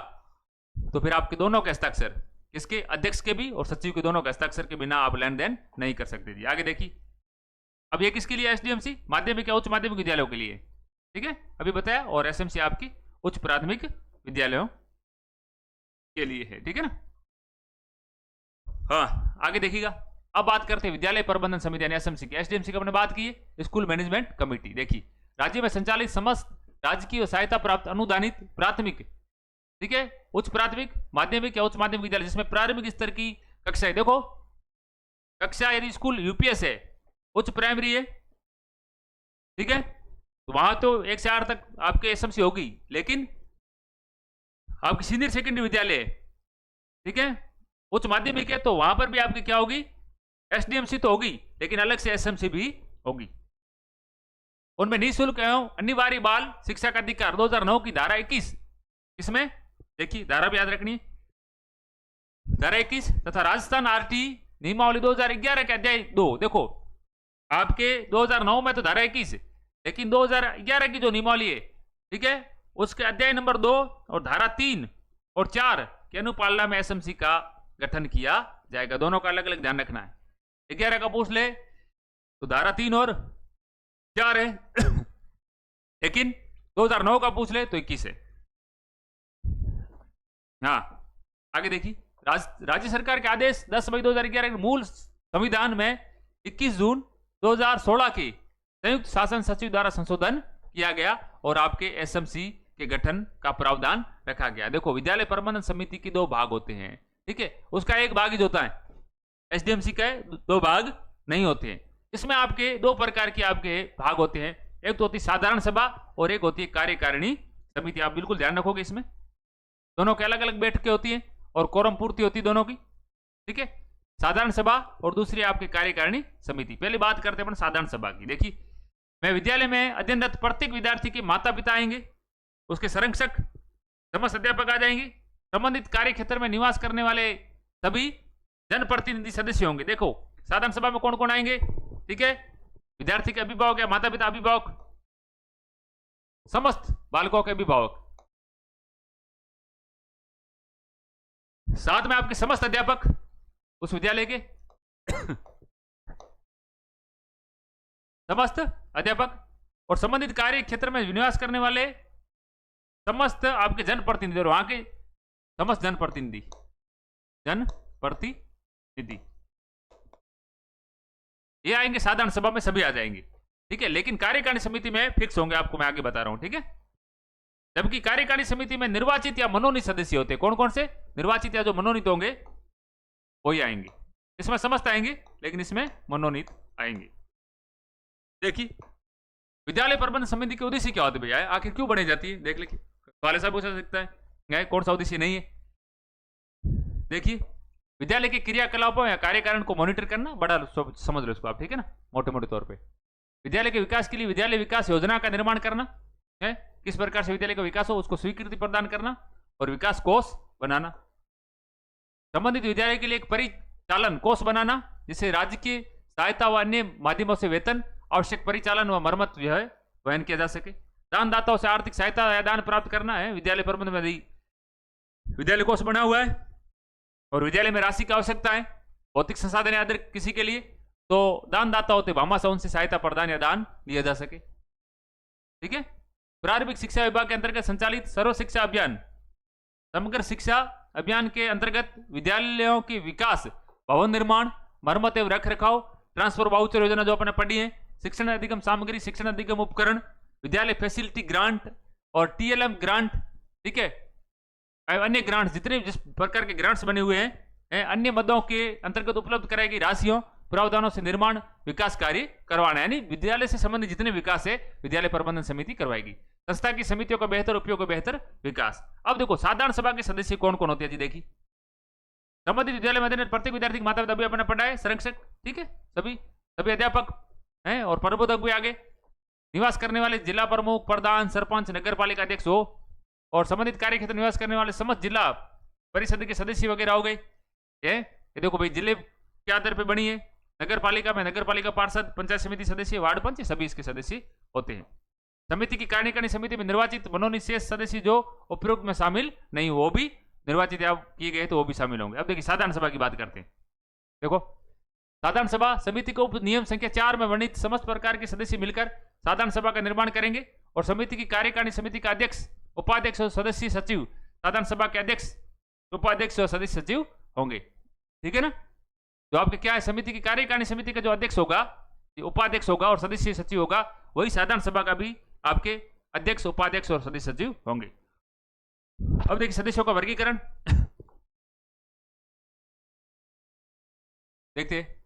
तो फिर आपके दोनों के हस्ताक्षर, किसके, अध्यक्ष के भी और सचिव के दोनों के हस्ताक्षर के बिना आप लेन देन नहीं कर सकते जी। आगे देखिए, अब ये किसके लिए, एसडीएमसी माध्यमिक या उच्च माध्यमिक विद्यालयों के लिए, ठीक है, अभी बताया, और एसएमसी आपकी उच्च प्राथमिक विद्यालयों के लिए है। ठीक है ना। हाँ, आगे देखिएगा। अब बात करते हैं विद्यालय प्रबंधन समिति यानी एसएमसी की। एसडीएमसी की हमने बात की है, स्कूल मैनेजमेंट कमेटी। देखिए, राज्य में संचालित समस्त राजकीय सहायता प्राप्त अनुदानित प्राथमिक, ठीक है, उच्च प्राथमिक, माध्यमिक या उच्च माध्यमिक विद्यालय जिसमें प्रारंभिक स्तर की कक्षाएं, देखो कक्षा यदि स्कूल यूपीएस है, उच्च प्राइमरी है, ठीक है, तो वहां तो 1 से 8 तक आपके एसएमसी होगी, लेकिन आपकी सीनियर सेकेंडरी विद्यालय है, ठीक है, उच्च माध्यमिक है, तो वहां पर भी आपकी क्या होगी, एसडीएमसी तो होगी, लेकिन अलग से एसएमसी भी होगी। उनमें निःशुल्क एवं अनिवार्य बाल शिक्षा का अधिकार 2009 की धारा 21, इसमें देखिए धारा भी याद रखनी है, धारा 21 तथा राजस्थान आरटी नियमावली 2011 के अध्याय 2, देखो आपके 2009 में तो धारा 21, लेकिन 2011 की जो नियमावली है, ठीक है, उसके अध्याय नंबर 2 और धारा 3 और 4 के अनुपालना में एसएमसी का गठन किया जाएगा। दोनों का अलग अलग ध्यान रखना है। 11 का पूछ ले तो धारा 3 और 4 है, लेकिन 2009 का पूछ ले तो 21 है। हाँ, आगे देखिए, राज्य सरकार के आदेश 10 मई 2011 के मूल संविधान में 21 जून 2016 के संयुक्त शासन सचिव द्वारा संशोधन किया गया और आपके एसएमसी के गठन का प्रावधान रखा गया। देखो, विद्यालय प्रबंधन समिति के 2 भाग होते हैं, ठीक है, उसका एक भाग ही होता है, एसडीएमसी का 2 भाग नहीं होते हैं। इसमें आपके 2 प्रकार के आपके भाग होते हैं, एक तो होती है साधारण सभा और एक होती है कार्यकारिणी समिति। आप बिल्कुल ध्यान रखोगे, इसमें दोनों के अलग अलग बैठकें होती हैं और कोरम पूर्ति होती है दोनों की, ठीक है, साधारण सभा और दूसरी आपकी कार्यकारिणी समिति। पहले बात करते हैं साधारण सभा की। देखिए, मैं विद्यालय में अध्ययनरत प्रत्येक विद्यार्थी के माता पिता आएंगे, उसके संरक्षक समस्त अध्यापक आ जाएंगे, संबंधित कार्य क्षेत्र में निवास करने वाले सभी जनप्रतिनिधि सदस्य होंगे। देखो, साधारण सभा में कौन कौन आएंगे, ठीक है, विद्यार्थी के अभिभावक या माता पिता अभिभावक, समस्त बालकों के अभिभावक, साथ में आपके समस्त अध्यापक उस विद्यालय के समस्त अध्यापक और संबंधित कार्य क्षेत्र में निवास करने वाले समस्त आपके जनप्रतिनिधि और वहां के समस्त जनप्रतिनिधि ये आएंगे साधारण सभा में, सभी आ जाएंगे, ठीक है, लेकिन कार्यकारिणी समिति में फिक्स होंगे, आपको मैं आगे बता रहा हूं, ठीक है। जबकि कार्यकारिणी समिति में निर्वाचित या मनोनीत सदस्य होते हैं। कौन कौन से? निर्वाचित या जो मनोनीत होंगे वही आएंगे। इसमें समस्त आएंगे, लेकिन इसमें मनोनीत आएंगे। देखिए, विद्यालय प्रबंधन समिति के उद्देश्य क्या होते हैं भैया, आखिर क्यों बनी जाती है? देख लीजिए, सवाल ऐसा पूछा सकता है, कौन सा उद्देश्य नहीं है। देखिए, विद्यालय के क्रियाकलापों या कार्यकारण को मॉनिटर करना, बड़ा समझ लो इसको आप, ठीक है ना, मोटे मोटे तौर पे। विद्यालय के विकास के लिए विद्यालय विकास योजना का निर्माण करना है, किस प्रकार से विद्यालय का विकास हो उसको स्वीकृति प्रदान करना, और विकास कोष बनाना। संबंधित विद्यालय के लिए एक परिचालन कोष बनाना, जिससे राज्य की सहायता व अन्य माध्यमों से वेतन, आवश्यक परिचालन व मरम्मत जो है वहन किया जा सके। दानदाताओं से आर्थिक सहायता या दान प्राप्त करना है। विद्यालय प्रबंधन में विद्यालय कोष बना हुआ है और विद्यालय में राशि की आवश्यकता है, भौतिक संसाधन या किसी के लिए, तो दानदाता होते भामा से उनसे सहायता प्रदान या दान लिया जा सके, ठीक है। प्रारंभिक शिक्षा विभाग के अंतर्गत संचालित सर्व शिक्षा अभियान, समग्र शिक्षा अभियान के अंतर्गत विद्यालयों के विकास, भवन निर्माण, मरम्मत एवं रख रखाव, ट्रांसफर वाउचर योजना जो अपने पढ़ी है, शिक्षण अधिगम सामग्री, शिक्षण अधिगम उपकरण, विद्यालय फैसिलिटी ग्रांट और टीएलएम ग्रांट, ठीक है, अन्य ग्रांट्स, जितने जिस प्रकार के ग्रांट्स बने हुए हैं अन्य मदों के अंतर्गत उपलब्ध कराएगी राशियों प्रावधानों से निर्माण विकास कार्य करवाना, यानी विद्यालय से संबंधित जितने विकास है विद्यालय प्रबंधन समिति करवाएगी। संस्था की समितियों का बेहतर उपयोग और बेहतर विकास। अब देखो साधारण सभा के सदस्य कौन कौन होते हैं जी, देखिए संबंधित विद्यालय में अध्ययन प्रत्येक विद्यार्थी के माता पिता भी अपना पढ़ा है, संरक्षक, ठीक है, सभी अध्यापक हैं और प्रबोधक भी आगे, निवास करने वाले जिला प्रमुख, प्रधान, सरपंच, नगर पालिका अध्यक्ष हो और संबंधित कार्य क्षेत्र निवास करने वाले समस्त जिला परिषद के सदस्य वगैरह हो गए। ये देखो भाई जिले के आधार पर बनी है, नगर पालिका में नगर पालिका पार्षद, पंचायत समिति सदस्य, वार्ड पंच, सभी इसके सदस्य होते हैं। समिति की कार्यकारिणी समिति में निर्वाचित मनोनीत शेष सदस्य जो उपरोक्त में शामिल नहीं, वो भी निर्वाचित या किए गए तो वो भी शामिल होंगे। अब देखिए साधारण सभा की बात करते हैं। देखो साधारण सभा समिति को नियम संख्या 4 में वर्णित समस्त प्रकार के सदस्य मिलकर साधारण सभा का निर्माण करेंगे और समिति की कार्यकारिणी समिति का अध्यक्ष, उपाध्यक्ष और सदस्य सचिव साधारण सभा के अध्यक्ष, उपाध्यक्ष और सदस्य सचिव होंगे, ठीक है ना। जो आपके क्या है, समिति की कार्यकारिणी समिति का जो अध्यक्ष होगा, उपाध्यक्ष होगा और सदस्य सचिव होगा, वही साधारण सभा का भी आपके अध्यक्ष, उपाध्यक्ष और सदस्य सचिव होंगे। अब देखिए सदस्यों का वर्गीकरण देखते हैं।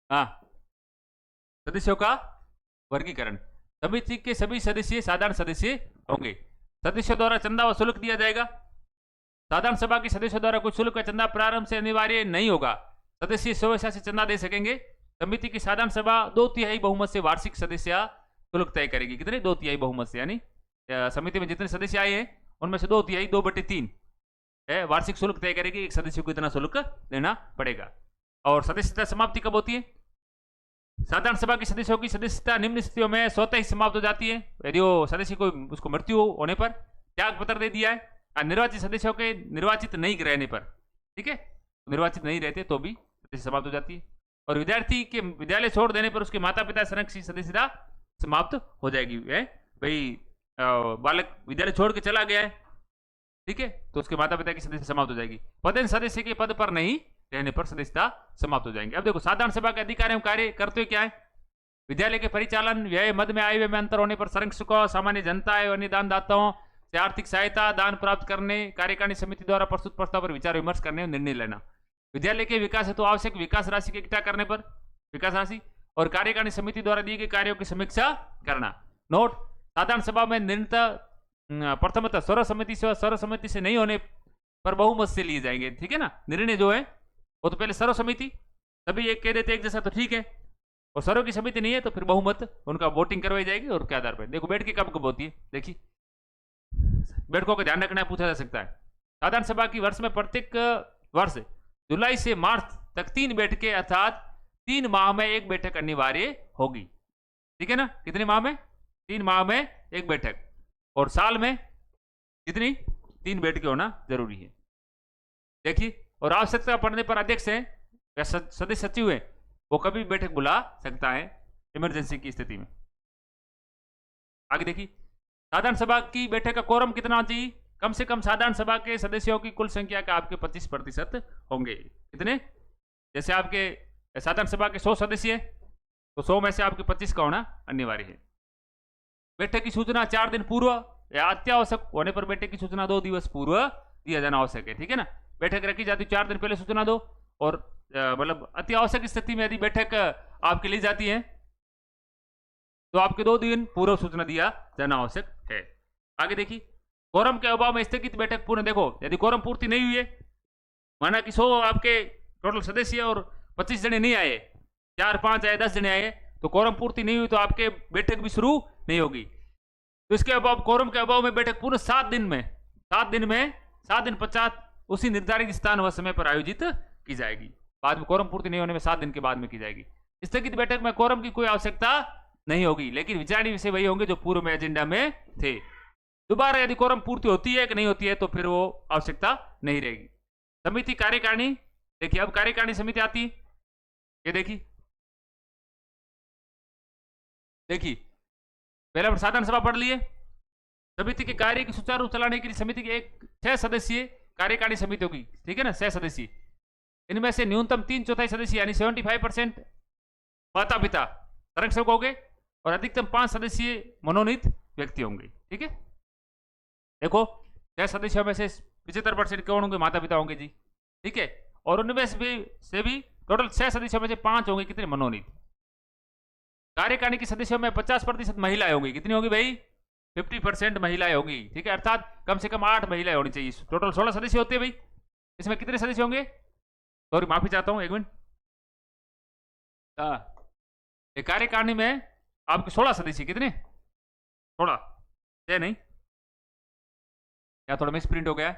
हाँ, सदस्यों का वर्गीकरण, समिति के सभी सदस्य साधारण सदस्य होंगे। सदस्यों द्वारा चंदा व शुल्क दिया जाएगा। साधारण सभा के सदस्यों द्वारा कुछ शुल्क व चंदा प्रारंभ से अनिवार्य नहीं होगा। सदस्य स्वेच्छा से चंदा दे सकेंगे। समिति की साधारण सभा 2/3 बहुमत से वार्षिक सदस्य शुल्क तय करेगी। कितने? 2/3 बहुमत से, यानी समिति में जितने सदस्य आए हैं उनमें से 2/3 2/3 वार्षिक शुल्क तय करेगी। एक सदस्य को इतना शुल्क देना पड़ेगा। और सदस्यता समाप्ति कब होती है? साधारण सभा के सदस्यों की सदस्यता निम्न स्थितियों में स्वतः ही समाप्त हो जाती है। यदि वो सदस्य को उसको मृत्यु होने पर, त्याग पत्र दे दिया है, निर्वाचित सदस्यों के निर्वाचित नहीं रहने पर, ठीक है, निर्वाचित नहीं रहते तो भी सदस्य समाप्त हो जाती है। और विद्यार्थी के विद्यालय छोड़ देने पर उसके माता पिता संरक्षित सदस्यता समाप्त हो जाएगी। भाई बालक विद्यालय छोड़ के चला गया है, ठीक है, तो उसके माता पिता की सदस्यता समाप्त हो जाएगी। पदेन सदस्य के पद पर नहीं रहने पर सदस्यता समाप्त हो जाएंगे। अब देखो साधारण सभा के अधिकार एवं कार्य करते क्या है? विद्यालय के परिचालन, व्यय, मद में आय व्यय में अंतर होने पर संरक्षकों, सामान्य जनता एवं अन्य दानदाताओं से आर्थिक सहायता, दान प्राप्त करने, कार्यकारिणी समिति द्वारा प्रस्तुत प्रस्ताव पर विचार विमर्श करने और निर्णय लेना। विद्यालय के विकास हेतु आवश्यक विकास राशि के इकट्ठा करने पर विकास राशि और कार्यकारिणी समिति द्वारा दिए गए कार्यों की समीक्षा करना। नोट: साधारण सभा में निर्णय प्रथमतः सर्वसम्मति से नहीं होने पर बहुमत से लिए जाएंगे, ठीक है ना। निर्णय जो है वो तो पहले सर्वसम्मति, सभी एक कह देते एक जैसा तो ठीक है, और सर्व की समिति नहीं है तो फिर बहुमत उनका वोटिंग करवाई जाएगी। और क्या आधार पर? देखो बैठकें कब कब होती है, देखिए बैठकों का ध्यान रखना पूछा जा सकता है। साधारण सभा की वर्ष में प्रत्येक वर्ष जुलाई से मार्च तक 3 बैठकें अर्थात 3 माह में 1 बैठक अनिवार्य होगी, ठीक है ना। कितने माह में? 3 माह में 1 बैठक। और साल में कितनी? 3 बैठकें होना जरूरी है, देखिए। और आवश्यकता पड़ने पर अध्यक्ष है या सदस्य सचिव है, वो कभी बैठक बुला सकता है इमरजेंसी की स्थिति में। आगे देखिए, साधारण सभा की बैठक का कोरम कितना चाहिए? कम से कम साधारण सभा के सदस्यों की कुल संख्या का आपके 25% होंगे। कितने? जैसे आपके साधारण सभा के 100 सदस्य है तो 100 में से आपके 25 का होना अनिवार्य है। बैठक की सूचना 4 दिन पूर्व या अत्यावश्यक होने पर बैठक की सूचना 2 दिवस पूर्व दिया जाना आवश्यक है, ठीक है ना। बैठक रखी जाती 4 दिन पहले सूचना दो, और मतलब अति आवश्यक स्थिति में यदि बैठक आपके ली जाती है तो आपके 2 दिन पूर्व सूचना दिया जाना आवश्यक है। आगे देखिए, कोरम के अभाव में स्थगित बैठक पूर्ण। देखो यदि कोरम पूर्ति नहीं हुई है, माना कि 100 आपके टोटल सदस्य और 25 जने नहीं आए, 4 5 आए, 10 जने आए, तो कोरम पूर्ति नहीं हुई तो आपके बैठक भी शुरू नहीं होगी। तो इसके अभाव, कोरम के अभाव में बैठक पूर्ण 7 दिन पश्चात उसी निर्धारित स्थान व समय पर आयोजित की जाएगी। बाद में कोरम पूर्ति नहीं होने में 7 दिन के बाद में की जाएगी। स्थगित बैठक में कोरम की कोई आवश्यकता नहीं होगी, लेकिन विचारणीय विषय वही होंगे जो पूर्व में एजेंडा में थे। दोबारा यदि कोरम पूर्ति होती है कि नहीं होती है तो फिर वो आवश्यकता नहीं रहेगी। समिति कार्यकारिणी, देखिए अब कार्यकारिणी समिति आती है, ये देखिए पहले साधारण सभा पढ़ लिए। समिति के कार्य की सुचारू रूप चलाने के लिए समिति के 6 सदस्यीय कार्यकारिणी समिति होगी, ठीक है ना, 6 सदस्य। इनमें से न्यूनतम 3/4 सदस्य यानी 75% माता पिता संरक्षक हो गए और अधिकतम 5 सदस्यीय मनोनीत व्यक्ति होंगे। ठीक है, देखो 6 सदस्यों में से 75% कौन होंगे? माता पिता होंगे जी। ठीक है, और उनमें से भी टोटल 6 सदस्यों में से 5 होंगे कितने? मनोनीत। कार्यकारिणी के सदस्यों में 50% महिलाएं होंगी। कितनी होगी भाई? 50% महिलाएं होंगी। ठीक है, अर्थात कम से कम 8 महिलाएं होनी चाहिए। टोटल 16 सदस्य होते हैं भाई, इसमें कितने सदस्य होंगे? सॉरी, माफी चाहता हूं, 1 मिनट। कार्यकारिणी में आपके 16 सदस्य। कितने? 16 है नहीं, या थोड़ा मिस प्रिंट हो गया।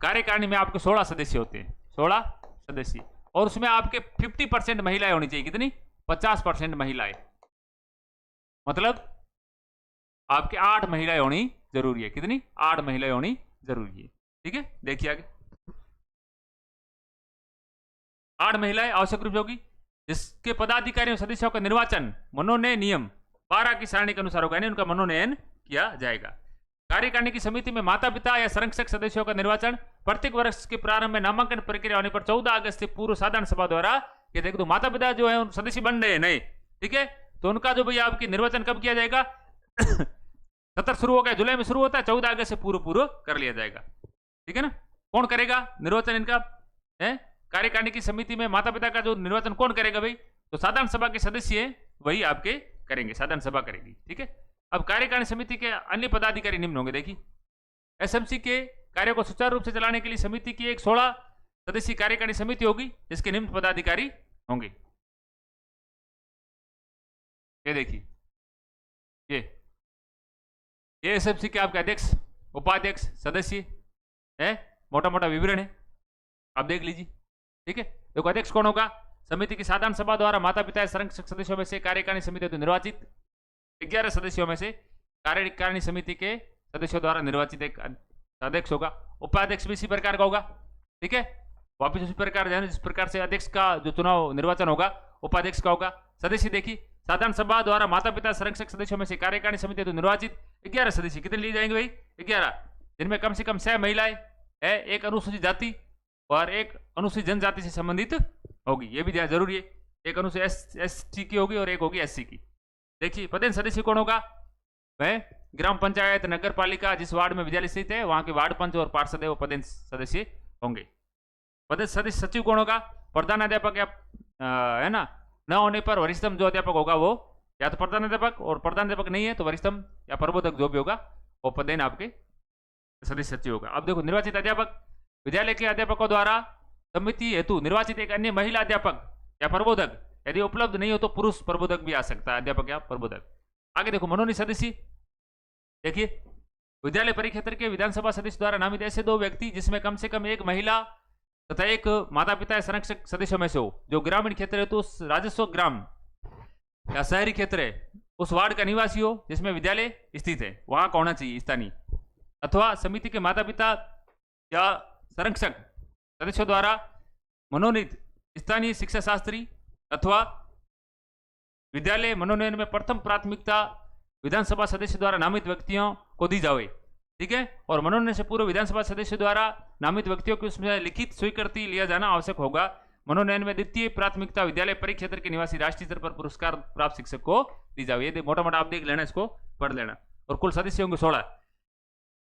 कार्यकारिणी में आपके 16 सदस्य होते हैं, 16 सदस्य, और उसमें आपके 50% महिलाएं होनी चाहिए। कितनी? 50% महिलाएं, मतलब आपके 8 महिलाएं होनी जरूरी है। कितनी? 8 महिलाएं होनी जरूरी है। ठीक है, देखिए आगे। 8 महिलाएं आवश्यक रूप से होगी, जिसके पदाधिकारियों सदस्यों का निर्वाचन मनोनयन नियम 12 की सारणी के अनुसार होगा, यानी उनका मनोनयन किया जाएगा। कार्यकारिणी की समिति में माता पिता या संरक्षक सदस्यों का निर्वाचन प्रत्येक वर्ष के प्रारंभ में नामांकन प्रक्रिया होने पर 14 अगस्त से पूर्व साधारण सभा द्वारा, ये देखो माता पिता जो है सदस्य बन रहे हैं नए, ठीक है, तो उनका जो भैया आपकी निर्वाचन कब किया जाएगा? सत्र शुरू हो गया, जुलाई में शुरू होता है, 14 अगस्त से पूर्व कर लिया जाएगा। ठीक है ना? कौन करेगा निर्वाचन इनका? है कार्यकारिणी की समिति में माता पिता का जो निर्वाचन कौन करेगा भाई? तो साधारण सभा के सदस्य वही आपके करेंगे, साधारण सभा करेगी। ठीक है, अब कार्यकारिणी समिति के अन्य पदाधिकारी निम्न होंगे। देखिए, एसएमसी के कार्यों को सुचारू रूप से चलाने के लिए समिति की एक 16 सदस्यीय कार्यकारिणी समिति होगी, जिसके निम्न पदाधिकारी होंगे। ये देखिए, ये एसएमसी के आपके अध्यक्ष, उपाध्यक्ष, सदस्य है, मोटा मोटा विवरण है, आप देख लीजिए। ठीक है, देखो अध्यक्ष कौन होगा? समिति की साधारण सभा द्वारा माता पिता संरक्षक सदस्यों में से कार्यकारिणी समिति तो निर्वाचित 11 सदस्यों में से कार्यकारिणी समिति के सदस्यों द्वारा निर्वाचित एक अध्यक्ष होगा। उपाध्यक्ष भी इसी प्रकार का होगा। ठीक है, वापिस उसी प्रकार जिस प्रकार से अध्यक्ष का जो चुनाव निर्वाचन होगा, उपाध्यक्ष का होगा। सदस्य देखिए, साधारण सभा द्वारा माता पिता संरक्षक सदस्यों में से कार्यकारिणी समिति तो निर्वाचित 11 सदस्य। कितने लिए जाएंगे भाई? 11, जिनमें कम से कम 6 महिलाएं है, एक अनुसूचित जाति और एक अनुसूचित जनजाति से संबंधित होगी। ये भी जरूरी है, एक अनुसूचित एसटी की होगी और एक होगी एससी की। देखिए, पदेन सदस्य कौन होगा? वह ग्राम पंचायत, नगर पालिका, जिस वार्ड में विद्यालय स्थित है वहां के वार्ड पंच और पार्षद है, वो पदेन सदस्य होंगे। पदेन सदस्य सचिव कौन होगा? प्रधानाध्यापक या है ना, न होने पर वरिष्ठतम जो अध्यापक होगा वो या तो प्रधानाध्यापक, और प्रधानाध्यापक नहीं है तो वरिष्ठतम या प्रबोधक जो भी होगा वो पदेन आपके सदस्य सचिव होगा। अब देखो, निर्वाचित अध्यापक, विद्यालय के अध्यापकों द्वारा समिति हेतु निर्वाचित एक अन्य महिला अध्यापक या प्रबोधक, यदि उपलब्ध नहीं हो तो पुरुष प्रबोधक भी आ सकता है, अध्यापक या प्रबोधक। आगे देखो, मनोनीत सदस्य। देखिए, विद्यालय परिक्षेत्र के विधानसभा सदस्य द्वारा नामित ऐसे 2 व्यक्ति जिसमें कम से कम एक महिला तथा एक माता पिता या संरक्षक सदस्यों में से हो, जो ग्रामीण क्षेत्र है तो उस राजस्व ग्राम या शहरी क्षेत्र है उस वार्ड का निवासी हो जिसमें विद्यालय स्थित है, वहां का होना चाहिए स्थानीय, अथवा समिति के माता पिता या संरक्षक सदस्यों द्वारा मनोनीत स्थानीय शिक्षा शास्त्री अथवा विद्यालय मनोनयन में प्रथम प्राथमिकता विधानसभा सदस्य द्वारा नामित व्यक्तियों को दी जाए। ठीक है, और मनोनयन से पूर्व विधानसभा सदस्य द्वारा नामित व्यक्तियों की उसमें लिखित स्वीकृति लिया जाना आवश्यक होगा। मनोनयन में द्वितीय प्राथमिकता विद्यालय परिक्षेत्र के निवासी राष्ट्रीय स्तर पर पुरस्कार प्राप्त शिक्षक को दी जाए। ये मोटा मोटा आप देख लेना, इसको पढ़ लेना। और कुल सदस्य होंगे 16।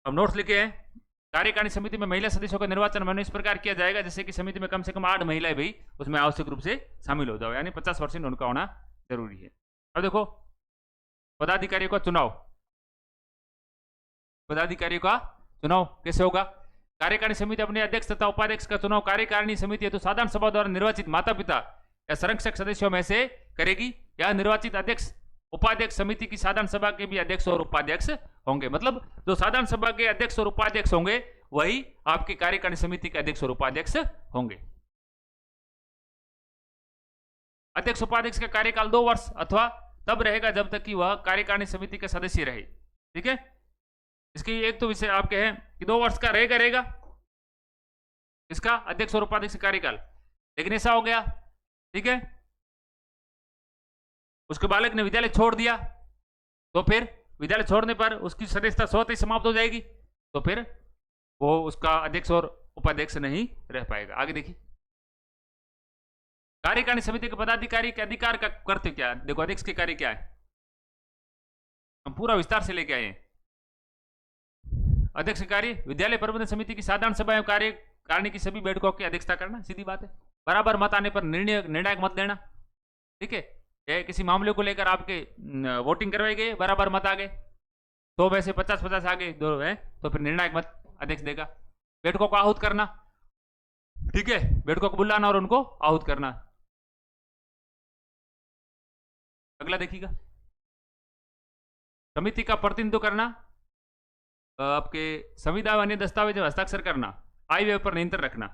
अब नोट्स लिखे हैं। कार्यकारिणी समिति में महिला सदस्यों का निर्वाचन मैंने इस प्रकार किया जाएगा जैसे कि समिति में कम से कम 8 महिलाएं भी उसमें आवश्यक रूप से शामिल हो जाओ, यानी 50% उनका होना जरूरी है। अब देखो, पदाधिकारियों का चुनाव। पदाधिकारियों का चुनाव कैसे होगा? कार्यकारिणी समिति अपने अध्यक्ष तथा उपाध्यक्ष का चुनाव कार्यकारिणी समिति है तो साधारण सभा द्वारा निर्वाचित माता पिता या संरक्षक सदस्यों में से करेगी, या निर्वाचित अध्यक्ष उपाध्यक्ष समिति की साधारण सभा के भी अध्यक्ष और उपाध्यक्ष होंगे। मतलब जो साधारण सभा के अध्यक्ष और उपाध्यक्ष होंगे वही आपकी कार्यकारिणी समिति के अध्यक्ष और उपाध्यक्ष होंगे। अध्यक्ष उपाध्यक्ष का कार्यकाल 2 वर्ष अथवा तब रहेगा जब तक कि वह कार्यकारिणी समिति के सदस्य रहे। ठीक है, इसकी एक तो विषय आपके हैं कि 2 वर्ष का रहेगा इसका अध्यक्ष और उपाध्यक्ष कार्यकाल, लेकिन ऐसा हो गया, ठीक है, उसके बालक ने विद्यालय छोड़ दिया तो फिर विद्यालय छोड़ने पर उसकी सदस्यता स्वतः ही समाप्त हो जाएगी, तो फिर वो उसका अध्यक्ष और उपाध्यक्ष नहीं रह पाएगा। आगे देखिए, कार्यकारिणी समिति के पदाधिकारी के अधिकार का कर्तव्य क्या है? देखो, अध्यक्ष के कार्य क्या है? हम पूरा विस्तार से लेके आए हैं। अध्यक्ष कार्य, विद्यालय प्रबंधन समिति की साधारण सभा एवं कार्यकारिणी की सभी बैठकों की अध्यक्षता करना, सीधी बात है। बराबर मत आने पर निर्णायक मत देना, ठीक है। किसी मामले को लेकर आपके वोटिंग करवाई गई, बराबर मत आ गए, 100 में से 50-50 आ गए, दो है तो फिर निर्णायक मत अध्यक्ष देगा। बैठकों को आहूत करना, ठीक है, बैठकों को बुलाना और उनको आहूत करना। अगला देखिएगा, समिति का प्रतिनिधित्व करना, आपके संविदा व अन्य दस्तावेज हस्ताक्षर करना, आय व्यय पर नियंत्रण रखना।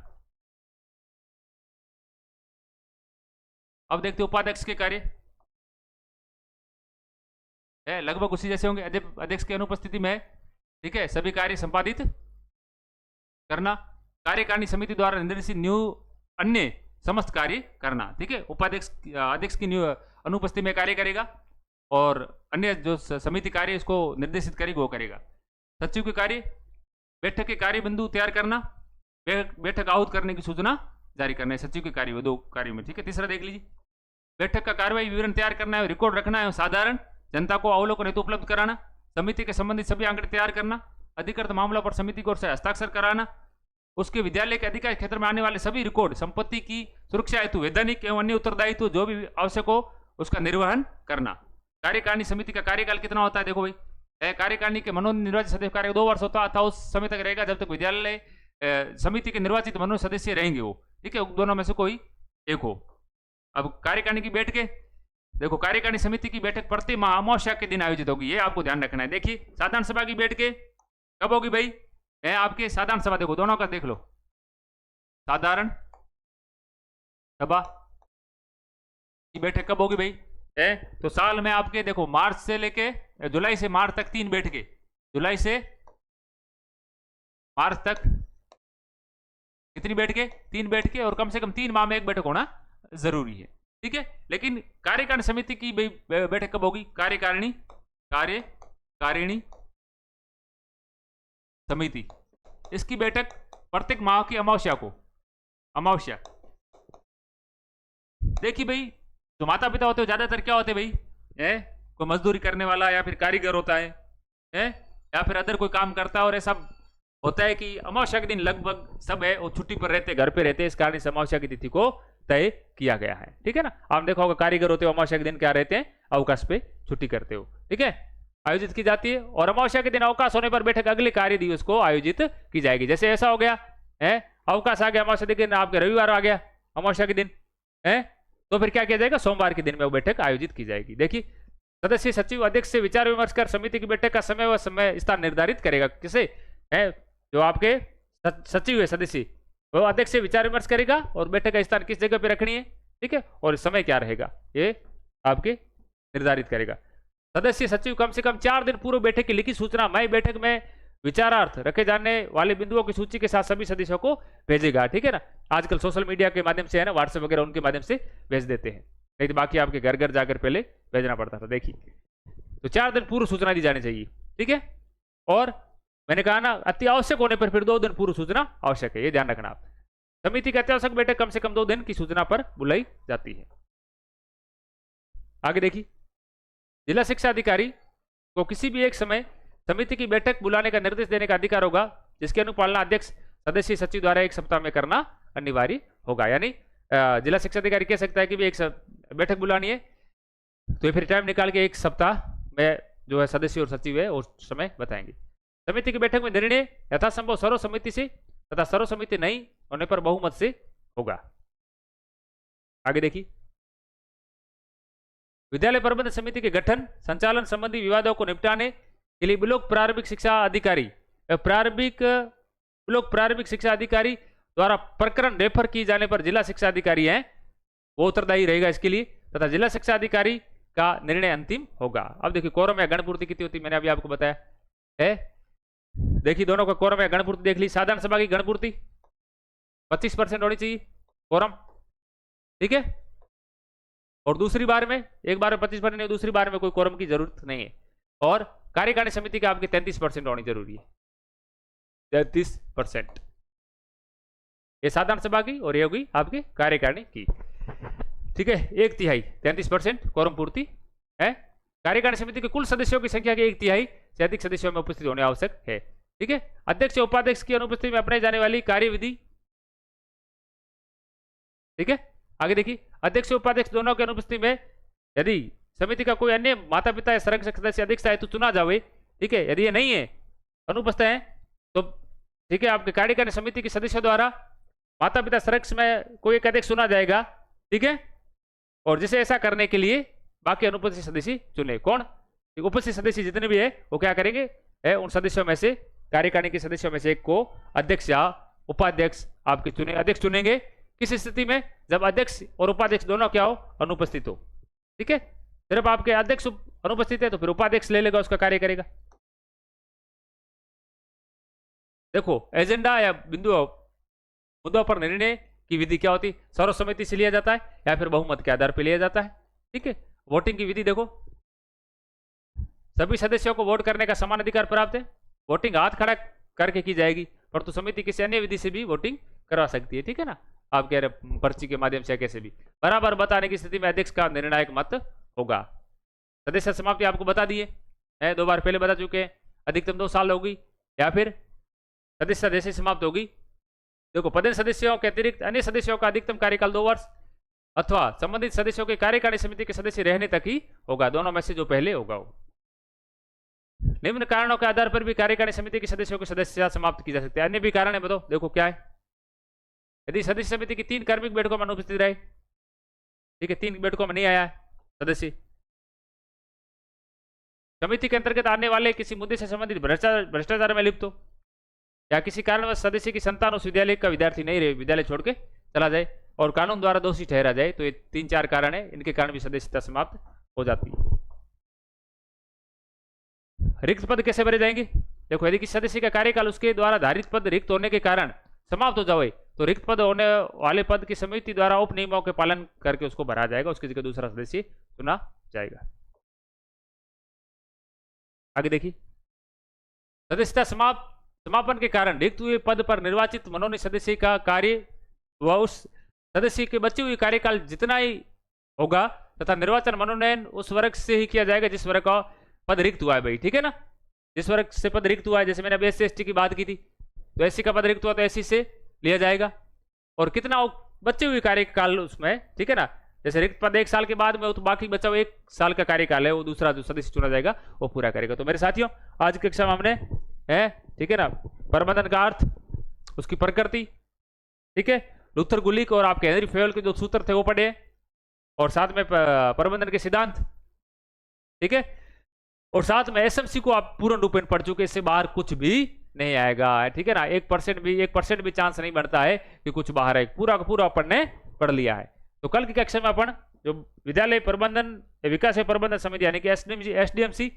अब देखते उपाध्यक्ष के कार्य है, लगभग उसी जैसे होंगे। अध्यक्ष की अनुपस्थिति में, ठीक है, सभी कार्य संपादित करना, कार्यकारिणी समिति द्वारा निर्देशित अन्य समस्त कार्य करना, ठीक है। उपाध्यक्ष अध्यक्ष की अनुपस्थिति में कार्य करेगा और अन्य जो समिति कार्य इसको निर्देशित करेगी वो करेगा। सचिव के कार्य, बैठक के कार्य बिंदु तैयार करना, बैठक आहूत करने की सूचना जारी करना है सचिव के कार्य, 2 कार्यों में, ठीक है। तीसरा देख लीजिए, बैठक का कार्यवाही विवरण तैयार करना है, रिकॉर्ड रखना है, साधारण जनता को अवलोकन हेतु उपलब्ध कराना, समिति के संबंधित सभी आंकड़े तैयार करना, अधिकृत मामलों पर समिति को से हस्ताक्षर कराना, उसके विद्यालय के अधिकारी क्षेत्र में आने वाले सभी रिकॉर्ड संपत्ति की सुरक्षा हेतु वैधानिक एवं अन्य उत्तरदायित्व जो भी आवश्यक हो उसका निर्वहन करना। कार्यकारिणी समिति का कार्यकाल कितना होता है, देखो भाई, कार्यकारिणी के मनोनीत निर्वाचित सदस्य कार्य 2 वर्ष होता था, उस समय तक रहेगा जब तक विद्यालय समिति के निर्वाचित मनोनीत सदस्य रहेंगे वो, ठीक है, दोनों में से कोई एक हो। अब कार्यकारिणी की बैठकें देखो, कार्यकारिणी समिति की बैठक प्रति माह अमावस्या के दिन आयोजित होगी, ये आपको ध्यान रखना है। देखिए साधारण सभा की बैठकें कब होगी भाई, आपके साधारण सभा देखो, दोनों का देख लो, साधारण सभा की बैठक कब होगी भाई, तो साल में आपके देखो मार्च से लेके जुलाई से मार्च तक 3 बैठकें, जुलाई से मार्च तक कितनी बैठकें, 3 बैठकें, और कम से कम 3 माह में 1 बैठक होना जरूरी है, ठीक है। लेकिन कार्यकारिणी समिति की बैठक कब होगी, कार्यकारिणी समिति, इसकी बैठक प्रत्येक माह की अमावस्या। देखिए भाई, जो माता पिता होते हैं ज्यादातर क्या होते हैं भाई, कोई मजदूरी करने वाला या फिर कारीगर होता है, या फिर अदर कोई काम करता है, और ऐसा होता है कि अमावस्या के दिन लगभग सब है वो छुट्टी पर रहते, घर पे रहते, इस कारण इस अमावस्या की तिथि को तय किया गया है, ठीक है ना। आप देखा होगा कारीगर होते हो अमावस्या के दिन क्या रहते हैं, अवकाश पे छुट्टी करते हो, ठीक है, आयोजित की जाती है। और अमावस्या के दिन अवकाश होने पर बैठक अगले कार्य दिवस को आयोजित की जाएगी। जैसे ऐसा हो गया है, अवकाश आ गया अमावस्या के दिन, आपके रविवार आ गया अमावस्या के दिन, तो फिर क्या किया जाएगा, सोमवार के दिन में वो बैठक आयोजित की जाएगी। देखिए, सदस्य सचिव अध्यक्ष से विचार विमर्श कर समिति की बैठक का समय व समय स्थान निर्धारित करेगा। किसे जो आपके सचिव है सदस्य, वो अध्यक्ष से विचार विमर्श करेगा और बैठक का स्थान किस जगह पे रखनी है, ठीक है, और समय क्या रहेगा ये आपके निर्धारित करेगा। सदस्य सचिव कम से कम 4 दिन पूर्व बैठक की लिखित सूचना मई बैठक में विचारार्थ रखे जाने वाले बिंदुओं की सूची के साथ सभी सदस्यों को भेजेगा, ठीक है ना। आजकल सोशल मीडिया के माध्यम से है ना, व्हाट्सएप वगैरह उनके माध्यम से भेज देते हैं, नहीं तो बाकी आपके घर घर जाकर पहले भेजना पड़ता था। देखिए, तो 4 दिन पूर्व सूचना दी जानी चाहिए, ठीक है। और मैंने कहा ना, अति आवश्यक होने पर फिर 2 दिन पूर्व सूचना आवश्यक है, ये ध्यान रखना आप। समिति की अत्यावश्यक बैठक कम से कम 2 दिन की सूचना पर बुलाई जाती है। आगे देखिए, जिला शिक्षा अधिकारी को किसी भी एक समय समिति की बैठक बुलाने का निर्देश देने का अधिकार होगा, जिसकी अनुपालना अध्यक्ष सदस्य सचिव द्वारा 1 सप्ताह में करना अनिवार्य होगा। यानी जिला शिक्षा अधिकारी कह सकता है कि भी एक बैठक बुलानी है, तो फिर टाइम निकाल के 1 सप्ताह में जो है सदस्य और सचिव है उस समय बताएंगे। समिति की बैठक में निर्णय यथासंभव सर्वसम्मति से तथा सर्वसम्मति नहीं होने पर बहुमत से होगा। आगे देखिए, विद्यालय प्रबंधन समिति के गठन संचालन संबंधी विवादों को निपटाने के लिए ब्लॉक प्रारंभिक शिक्षा अधिकारी द्वारा प्रकरण रेफर किए जाने पर जिला शिक्षा अधिकारी है वो उत्तरदायी रहेगा इसके लिए, तथा जिला शिक्षा अधिकारी का निर्णय अंतिम होगा। अब देखिए, कोरम या गणपूर्ति कितनी होती है, मैंने अभी आपको बताया है। देखिए, दोनों का कोरम या गणपूर्ति देख ली। साधारण सभा की गणपूर्ति 25% होनी चाहिए कोरम, ठीक है। और दूसरी बार में, एक बार में 25% नहीं, दूसरी बार में कोई कोरम की जरूरत नहीं है। और कार्यकारिणी समिति का आपकी 33% होनी जरूरी है, 33%। ये साधारण सभा की और ये होगी आपकी कार्यकारिणी की, ठीक है। 1/3 33% कोरम पूर्ति है कार्यकारिणी समिति के कुल सदस्यों की संख्या के 1/3 से अधिक सदस्यों में उपस्थित होने आवश्यक है। ठीक है, अध्यक्ष और उपाध्यक्ष की अनुपस्थिति में अपनाई जाने वाली कार्यविधि। ठीक है, आगे देखिए, अध्यक्ष और उपाध्यक्ष दोनों की अनुपस्थिति में यदि समिति का कोई अन्य माता पिता या संरक्षक सदस्य अध्यक्ष है तो चुना जावे। ठीक है, यदि ये नहीं है, अनुपस्थित है, तो ठीक है, आपके कार्यकारिणी समिति के सदस्यों द्वारा माता पिता संरक्षक में कोई एक अध्यक्ष चुना जाएगा। ठीक है, और जिसे ऐसा करने के लिए बाकी अनुपस्थित सदस्य चुने। कौन? उपस्थित सदस्य जितने भी है वो क्या करेंगे, उन सदस्यों में से, कार्यकारिणी के सदस्यों में से एक को अध्यक्ष या उपाध्यक्ष आपके चुने, अध्यक्ष चुनेंगे। किस स्थिति में? जब अध्यक्ष और उपाध्यक्ष दोनों क्या हो, अनुपस्थित हो। ठीक है, सिर्फ आपके अध्यक्ष अनुपस्थित है तो फिर उपाध्यक्ष ले लेगा, उसका कार्य करेगा। देखो, एजेंडा या मुद्दों पर निर्णय की विधि क्या होती? सर्वसम्मति से लिया जाता है या फिर बहुमत के आधार पर लिया जाता है। ठीक है, वोटिंग की विधि देखो, सभी सदस्यों को वोट करने का समान अधिकार प्राप्त है। वोटिंग हाथ खड़ा करके की जाएगी, परंतु समिति किसी अन्य विधि से भी वोटिंग करवा सकती है। ठीक है ना, आप कह रहे पर्ची के माध्यम से कैसे भी। बराबर बताने की स्थिति में अध्यक्ष का निर्णायक मत होगा। सदस्य समाप्ति आपको बता दिए है, 2 बार पहले बता चुके हैं। अधिकतम 2 साल होगी या फिर सदस्य जैसे समाप्त होगी। देखो, पदेन सदस्यों के अतिरिक्त अन्य सदस्यों का अधिकतम कार्यकाल 2 वर्ष अथवा संबंधित सदस्यों के कार्यकारिणी समिति के सदस्य रहने तक ही होगा, दोनों में से जो पहले होगा वो। निम्न कारणों के आधार पर भी कार्यकारिणी समिति के सदस्यों की सदस्यता समाप्त की जा सकती है। अन्य भी कारण है, बताओ। देखो क्या है, यदि सदस्य समिति की 3 कार्मिक बैठकों में अनुपस्थित रहे। ठीक है, 3 बैठकों में नहीं आया सदस्य, समिति के अंतर्गत आने वाले किसी मुद्दे से संबंधित भ्रष्टाचार में लिप्त हो, या किसी कारणवश सदस्य की संतान उस विद्यालय का विद्यार्थी नहीं रहे, विद्यालय छोड़ के चला जाए और कानून द्वारा दोषी ठहरा जाए, तो ये 3-4 कारण है, इनके कारण भी सदस्यता समाप्त हो जाती है। रिक्त पद कैसे भरे जाएंगे? देखो, यदि किसी सदस्य का कार्यकाल उसके द्वारा धारित पद रिक्त होने के कारण समाप्त हो जाए तो रिक्त पद होने वाले पद की समिति द्वारा उप नियमों के पालन करके उसको भरा जाएगा, उसकी जगह दूसरा सदस्य चुना जाएगा। आगे देखिए, सदस्यता समापन के कारण रिक्त हुए पद पर निर्वाचित मनोनीत सदस्य का कार्य व उस सदस्य के बचे हुए कार्यकाल जितना ही होगा तथा निर्वाचन मनोनयन उस वर्ग से ही किया जाएगा जिस वर्ग का पद रिक्त हुआ है भाई। ठीक है ना, जिस वर्ग से पद रिक्त हुआ है, जैसे मैंने अभी SC/ST की बात की थी, तो SC का पद रिक्त हुआ तो SC से लिया जाएगा। और कितना बचे हुए कार्यकाल उसमें, ठीक है ना, जैसे रिक्त पद 1 साल के बाद में, तो बाकी बचा हुआ 1 साल का कार्यकाल है, वो दूसरा जो सदस्य चुना जाएगा वो पूरा करेगा। तो मेरे साथियों, आज की कक्षा में हमने ठीक है ना, प्रबंधन का अर्थ, उसकी प्रकृति, ठीक है, लूथर गुलिक और आपके हेनरी फेयल के जो सूत्र थे वो पढ़े, और साथ में प्रबंधन के सिद्धांत। ठीक है, और साथ में SMC को आप पूर्ण रूप में पढ़ चुके, इससे बाहर कुछ भी नहीं आएगा। ठीक है ना, 1% भी चांस नहीं बनता है कि कुछ बाहर है, पूरा का पूरा अपन ने पढ़ लिया है। तो कल की कक्षा में अपन जो विद्यालय प्रबंधन विकास प्रबंधन समिति यानी कि SDMC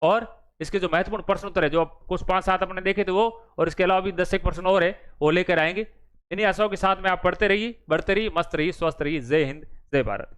और इसके जो महत्वपूर्ण प्रश्न उत्तर है, जो कुछ 5-7 अपने देखे थे वो, और इसके अलावा भी 10-1 प्रश्न और है, वो लेकर आएंगे। इन्हीं आशाओं के साथ में आप पढ़ते रहिए, बढ़ते रहिए, मस्त रहिए, स्वस्थ रहिए। जय हिंद, जय भारत।